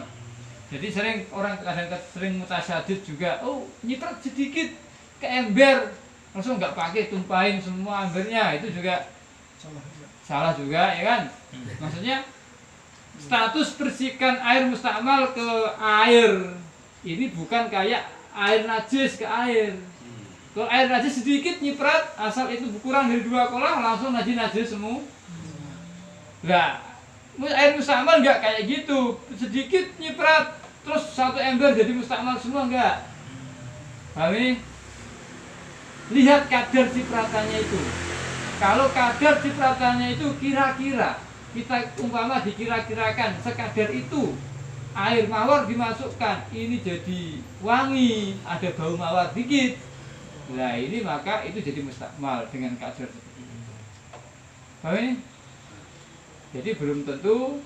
Jadi orang kadang sering mutasyadid juga, oh nyiprat sedikit ke ember, langsung nggak pakai, tumpahin semua embernya, itu juga salah juga, ya kan? Maksudnya status bersihkan air mustakmal ke air ini bukan kayak air najis ke air. Kalau air najis sedikit nyiprat, asal itu kurang dari 2 kolah langsung najis semua. Nah, air mustakmal nggak kayak gitu, sedikit nyiprat terus 1 ember jadi mustakmal semua, enggak. Paham ini? Lihat kadar cipratannya itu. Kalau kadar cipratannya itu kira-kira kita umpama dikira-kirakan sekadar itu air mawar dimasukkan, ini jadi wangi, ada bau mawar dikit. Nah, ini maka itu jadi mustakmal dengan kadar seperti itu. Paham ini? Jadi belum tentu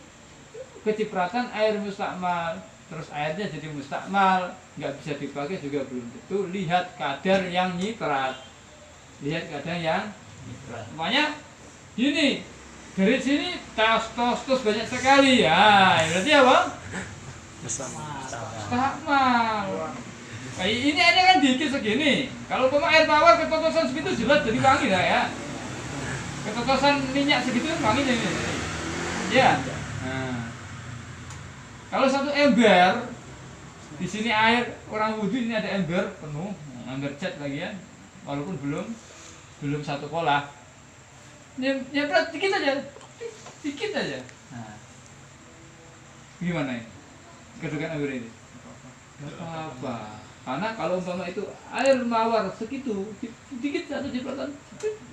kecipratan air mustakmal terus airnya jadi mustakmal nggak bisa dipakai juga belum tentu. Lihat kadar yang nyiprat, lihat kadar yang nyiprat. Makanya gini, dari sini tos banyak sekali ya, berarti apa? Mustakmal. Kayak ini aja kan dikit segini. Kalau air mawar ketotosan segitu jelas jadi wangi lah ya. Ketotosan minyak segitu wangi jadi. Ya. Nah. Kalau 1 ember, di sini air orang wudhu ini ada ember penuh, ember cat lagi ya, walaupun belum 1 kolah. Nyeprat dikit aja. Nah, gimana ini? Kedudukan ember ini? Gak apa-apa. Karena kalau umpama itu air mawar segitu, dikit 1 cipratan,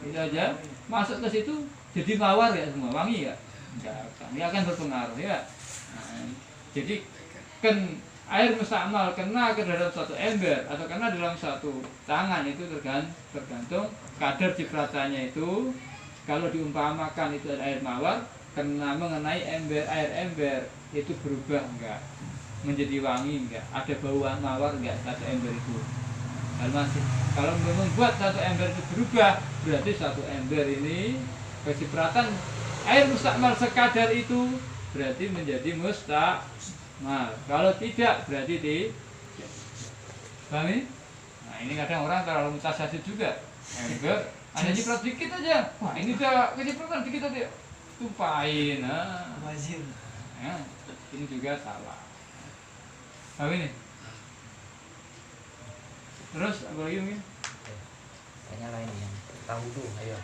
ini aja masuk ke situ jadi mawar ya semua, wangi ya? Enggak akan berpengaruh ya. Nah, jadi kan air mustakmal kena ke dalam 1 ember atau kena dalam 1 tangan itu tergantung kadar cipratannya itu. Kalau diumpamakan itu ada air mawar kena mengenai air ember itu berubah enggak? Menjadi wangi enggak? Ada bau mawar enggak 1 ember itu? Kalau membuat 1 ember itu berubah, berarti 1 ember ini kecipratan air mustakmal sekadar itu berarti menjadi mustakmal. Kalau tidak berarti tidak. Paham ini? Nah, ini kadang orang terlalu mutasyadid juga. Ember ada nyiprat dikit aja. Wah, ini udah kecipratan dikit aja. Tumpahin. Nah. Ya, ini juga salah. Paham ini? Terus apa lagi mungkin? Kayaknya lain yang tahu tuh, ayo.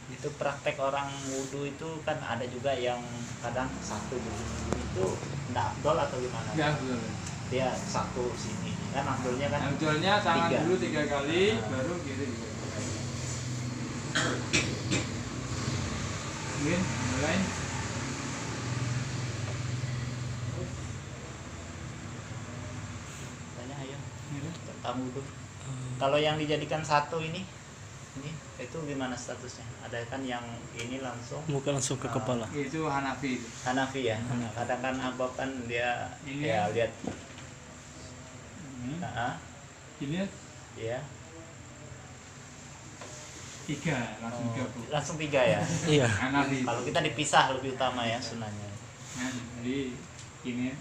Itu praktek orang wudhu itu kan ada juga yang kadang 1 begini itu enggak afdol atau gimana? Enggak afdol. Dia 1 sini kan afdolnya kan? Afdolnya tangan 3. dulu 3 kali, baru kiri. Mungkin mulai. Tanya ayo tentang wudhu. Kalau yang dijadikan 1 ini itu gimana statusnya? Ada kan yang ini langsung Bukan langsung ke kepala. Itu Hanafi. Hanafi ya. Kadang kan abang kan dia Ini ya lihat. Ini Ya. 3 langsung gabung. Langsung 3 ya. Iya. Hanafi. Kalau kita dipisah lebih utama ya sunahnya. Nah, jadi ini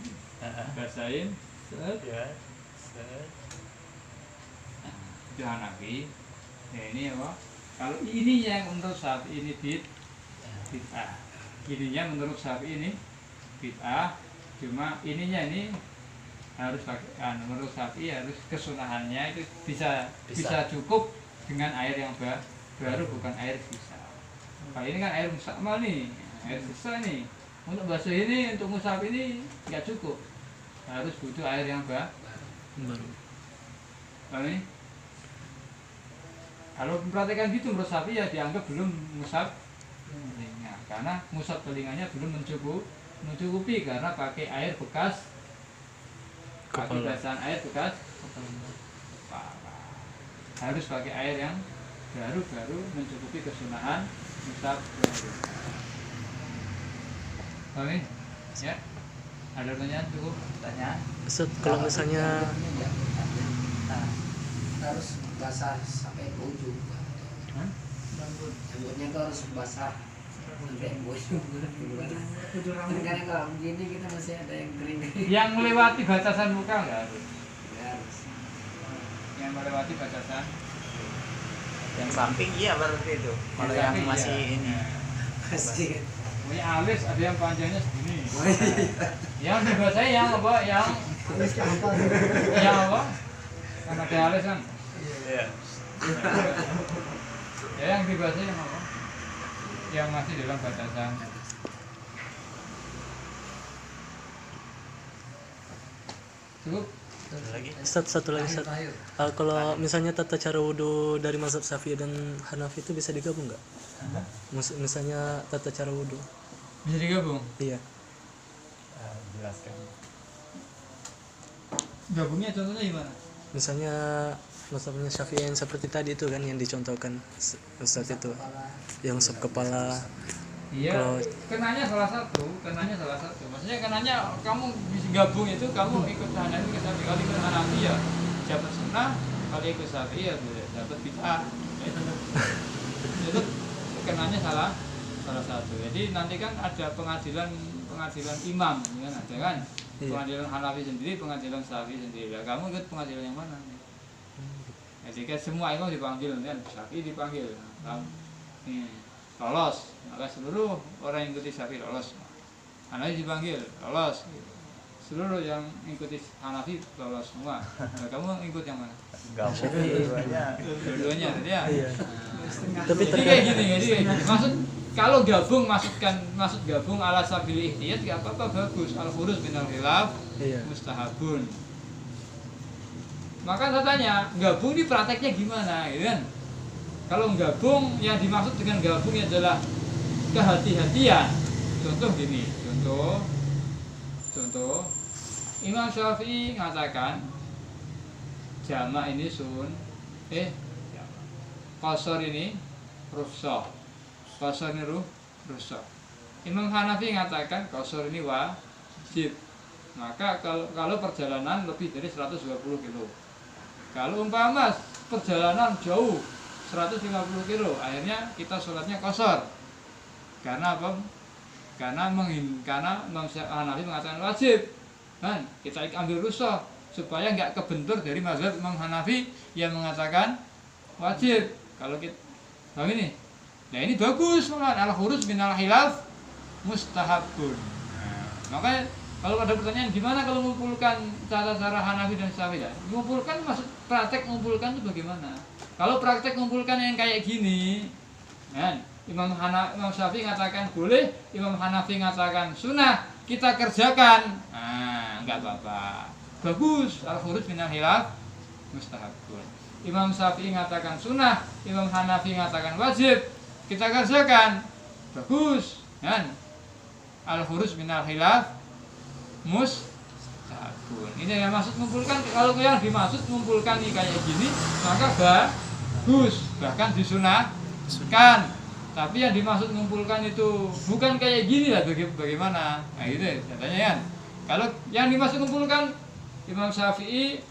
basahin, set, Ya. Set. itu Hanafi. Ya ini apa? Kalau ininya yang menurut Syafi'i ini bid'ah. Ininya menurut Syafi'i ini bid'ah. Cuma ininya ini harus pakai menurut Syafi'i harus kesunahannya itu bisa Bisa. cukup dengan air yang baru, bukan air sisa. Kalau ini kan air mustakmal nih, air sisa nih. Untuk basuh ini, untuk mushaf ini nggak cukup, harus butuh air yang baru. Kalau memperhatikan gitu menurut Syafi'i ya dianggap belum mushaf telinga, karena mushaf telinganya belum mencukupi karena pakai air bekas, pakai basahan air bekas kepala. Harus pakai air yang baru mencukupi kesunahan mushaf telinga. Oke, ya. Ada pertanyaan cukup? Pertanyaan? Ustaz, kalau misalnya harus basah sampai ke ujung. Rambutnya tuh harus basah sampai ke ujung. ujung rambut. Karena kalau begini kita masih ada yang kering. Yang melewati batasan muka nggak harus? Nggak harus. Yang melewati batasan Yang samping iya berarti itu. Kalau yang yang samping, masih iya. ini. Pasti kan. punya alis, ada yang panjangnya segini. Oh, iya. Yang bebas saya yang apa? Yang apa? Kan ada alis kan? Iya. Ya yang bebas saya yang apa? Yang masih dalam batasan. Cukup? Lagi. Ustaz, satu lagi Ustaz. Kalau misalnya tata cara wudhu dari mazhab Syafi'i dan Hanafi itu bisa digabung nggak? Misalnya tata cara wudhu. Bisa digabung? Iya. Jelaskan. Gabungnya contohnya gimana? Misalnya mazhabnya Syafi'i yang seperti tadi itu kan yang dicontohkan Ustaz itu, yang usap kepala. Iya, Kalau- kenanya salah satu. Maksudnya kenanya kamu bisa gabung itu, kamu ikut Hanafi ke Syafi'i. Kalau ikut Hanafi ya dapat sunnah, kalau ikut Syafi'i ya dapat bid'ah. Itu kenanya salah satu. Jadi nanti kan ada pengadilan imam, kan ada kan? Iya. Pengadilan Hanafi sendiri, pengadilan Syafi'i sendiri. Lah, kamu ikut pengadilan yang mana? Jadi kan semua imam dipanggil, kan Syafi'i dipanggil. Kamu lolos, maka seluruh orang yang ikuti Syafi'i lolos. Hanafi dipanggil, lolos. Seluruh yang ikuti Hanafi lolos semua. Nah, kamu ikut yang mana? Gabung banyak. Dua-duanya, ya. Iya. Tapi Jadi kayak gini. Maksud kalau gabung maksud gabung ala sabil ihtiyat enggak apa-apa, bagus. Al khuruz minal khilaf Iya. mustahabun. Maka saya tanya, gabung ini prakteknya gimana, gitu kan? Kalau gabung, yang dimaksud dengan gabung adalah kehati-hatian. Contoh gini, contoh Imam Syafi'i mengatakan jamak ini qasar ini rukhsah. Qasar ini rukhsah. Imam Hanafi mengatakan qasar ini wajib. Maka kalau perjalanan lebih dari 120 kilo. Kalau umpama perjalanan jauh 150 kilo, akhirnya kita sholatnya qasar. Karena apa? Karena Imam Hanafi mengatakan wajib. Kan kita ambil rukhsah supaya nggak kebentur dari mazhab Imam Hanafi yang mengatakan wajib. Kalau kita ini, nah ini bagus malah al khuruz minal khilaf mustahabun. Makanya kalau ada pertanyaan gimana kalau mengumpulkan cara-cara Hanafi dan Syafi'i, ya? Mengumpulkan maksud praktek mengumpulkan itu bagaimana? Kalau praktek mengumpulkan yang kayak gini, kan? Imam Syafi'i mengatakan boleh, Imam Hanafi mengatakan sunnah, kita kerjakan. Nah, enggak apa-apa. Bagus, al khuruz minal khilaf mustahabun. Imam Syafi'i mengatakan sunnah, Imam Hanafi mengatakan wajib, kita kerjakan. Bagus, kan? Al khuruz minal khilaf mustahabun. Ini yang maksud mengumpulkan. Kalau yang dimaksud mengumpulkan ini kayak gini, maka bagus, bahkan disunahkan. Tapi yang dimaksud mengumpulkan itu bukan kayak gini lah, bagaimana? Nah gitu ya, katanya kan. Kalau yang dimaksud mengumpulkan Imam Syafi'i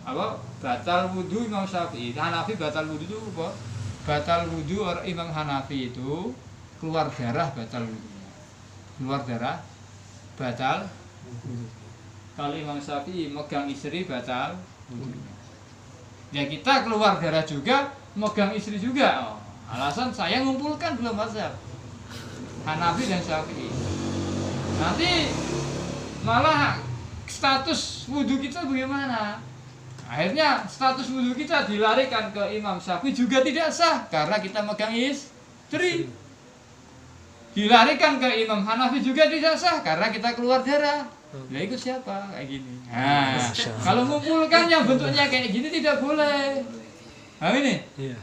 apa? Batal wudu Imam Syafi'i. Hanafi batal wudu itu apa? Batal wudu orang Imam Hanafi itu keluar darah batal wudu. Keluar darah batal wudu. Kalau Imam Syafi'i megang istri batal wudu. Ya kita keluar darah juga, megang istri juga. Alasan saya ngumpulkan dua mazhab, Hanafi dan Syafi'i. Nanti malah status wudhu kita bagaimana? Akhirnya status wudhu kita dilarikan ke Imam Syafi'i juga tidak sah karena kita megang istri. Dilarikan ke Imam Hanafi juga tidak sah karena kita keluar darah. Lah ikut siapa? Kayak gini. Nah, kalau mengumpulkan yang bentuknya kayak gini tidak boleh. Nah ini, Iya.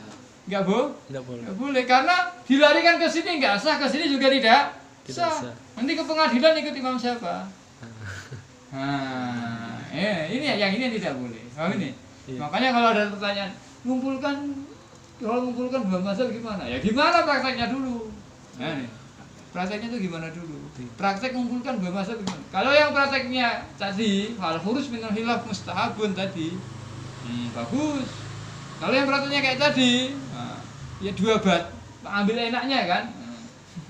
nggak Tidak boleh. nggak boleh karena dilarikan ke sini nggak sah, ke sini juga tidak Tidak sah. sah. Nanti ke pengadilan ikut imam siapa? Nah, ini yang ini tidak boleh. Paham ini? Iya. Makanya kalau ada pertanyaan, kalau mengumpulkan dua mazhab gimana? Ya gimana prakteknya dulu? Nah, ini. Prakteknya itu gimana dulu? Praktek mengumpulkan dua mazhab gimana? Kalau yang prakteknya tadi hal huruf minal hilaf mustahabun tadi, bagus. Kalau yang prakteknya kayak tadi, ya dua bat, ambil enaknya kan.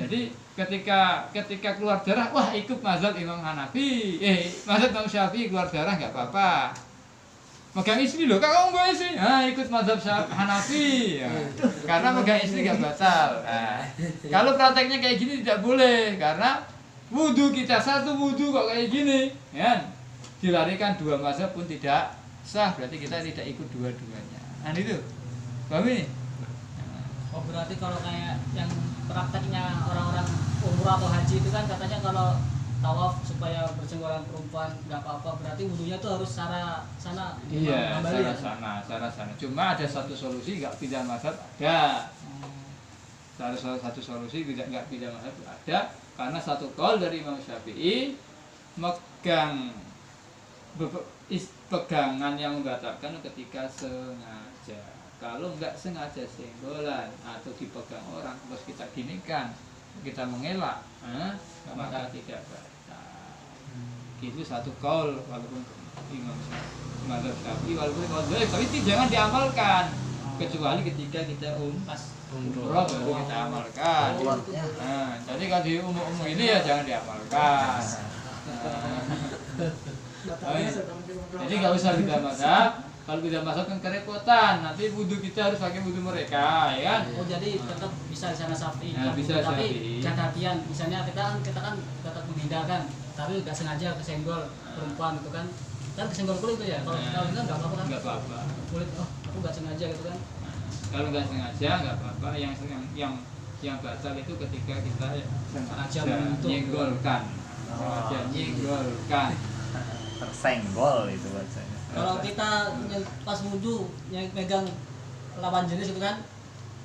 Jadi ketika keluar darah, wah ikut mazhab Imam Hanafi, mazhab Imam Syafi'i keluar darah nggak apa-apa. Megang istri loh, kak kamu nggak istri? Ikut mazhab Hanafi, ya. Karena megang istri nggak batal. Nah, kalau prakteknya kayak gini tidak boleh, karena wudhu kita satu wudhu kok kayak gini, ya. Dilarikan dua mazhab pun tidak sah, berarti kita tidak ikut dua-duanya. Nah itu, paham ini? Oh berarti kalau kayak yang prakteknya orang-orang umrah atau haji itu kan katanya kalau tawaf supaya bersenggolan perempuan nggak apa-apa, berarti wudhunya tuh harus sana Iya, kembali ya? sana. Cuma ada satu solusi nggak pindah mazhab ada. Satu solusi nggak pindah mazhab ada karena satu qaul dari Imam Syafi'i megang pegangan yang membatalkan ketika sengaja. Kalau nggak sengaja senggolan atau dipegang orang terus kita ginikan, kita mengelak, maka tidak batal. Itu satu qaul walaupun Imam Syafi'i walaupun tapi itu jangan diamalkan kecuali ketika kita umroh baru kita amalkan. Jadi kalau di umum ini ya jangan diamalkan. Jadi nggak usah beda mazhab. Kalau beda mazhab kan kerepotan. Nanti wudhu kita harus pakai wudhu mereka, ya kan? Oh jadi tetap bisa di sana Syafi'i. Nah, bisa tapi Syafi'i. catatan misalnya kita kan tetap menghindarkan, tapi nggak sengaja kesenggol perempuan itu kan kesenggol kulit itu ya. Kalau kita nggak apa-apa kan? Nggak apa-apa. Kulit, aku nggak sengaja gitu kan? Kalau nggak sengaja nggak apa-apa. Yang batal itu ketika kita sengaja menyenggolkan. Sengaja menyenggolkan. Tersenggol itu bacanya. Kalau kita pas wudhu yang megang lawan jenis itu kan,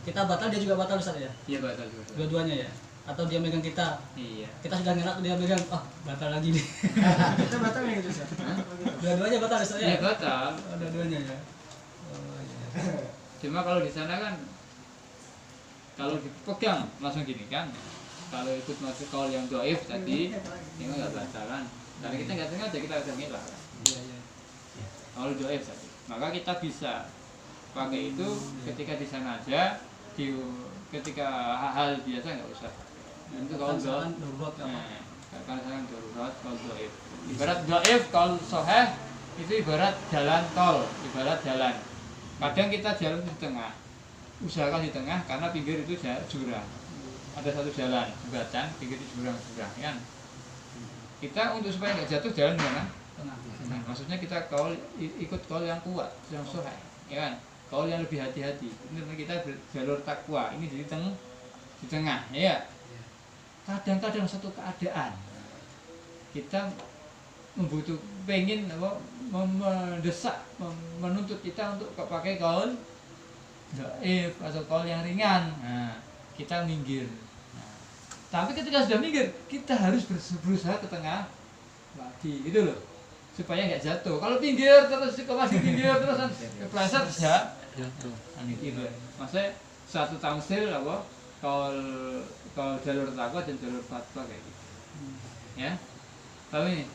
kita batal dia juga batal Ustaz ya? Iya batal juga. Dua-duanya ya? Atau dia megang kita? Iya. Kita sudah ngelak dia megang, batal lagi nih. Kita batal gitu Ustaz. Dua-duanya batal Ustaz ya? Iya batal. Dua-duanya ya. Oh iya. Cuma kalau di sana kan kalau dipegang langsung gini kan. Kalau ikut masuk kaul yang doif tadi, ini nggak batalan. Karena kita nggak sengaja kita udah ngelak kan. Iya iya. Kalau doif tadi, maka kita bisa pakai itu ketika di sana aja. Ketika hal biasa nggak usah. Itu kalau Misalkan darurat apa? Kalau misalkan darurat, kalau doif. Ibarat doif, kalau soheh itu ibarat jalan tol, ibarat jalan. Kadang kita jalan di tengah, usahakan di tengah karena pinggir itu jurang. Ada satu jalan jembatan, pinggir itu jurang-jurang, kan? Kita untuk supaya nggak jatuh jalan mana? Tengah. Nah, maksudnya kita ikut kaul yang kuat, yang soheh, ya kan? Kaul yang lebih hati-hati. Ini kita jalur takwa. Ini di tengah, ya. Kadang-kadang satu keadaan kita pengen mendesak, menuntut kita untuk pakai kaul dhaif atau kaul yang ringan. Nah, kita minggir. Nah, tapi ketika sudah minggir, kita harus berusaha ke tengah lagi, gitu loh, supaya nggak jatuh. Kalau pinggir terus masih pinggir terus kepleset ya Jatuh. itu. Maksudnya satu tamsil apa? Kalau jalur takwa dan jalur fatwa kayak gitu. Ya. Tahu ini?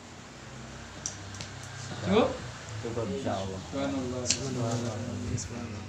Cukup? Cukup insyaallah. Subhanallah. Subhanallah.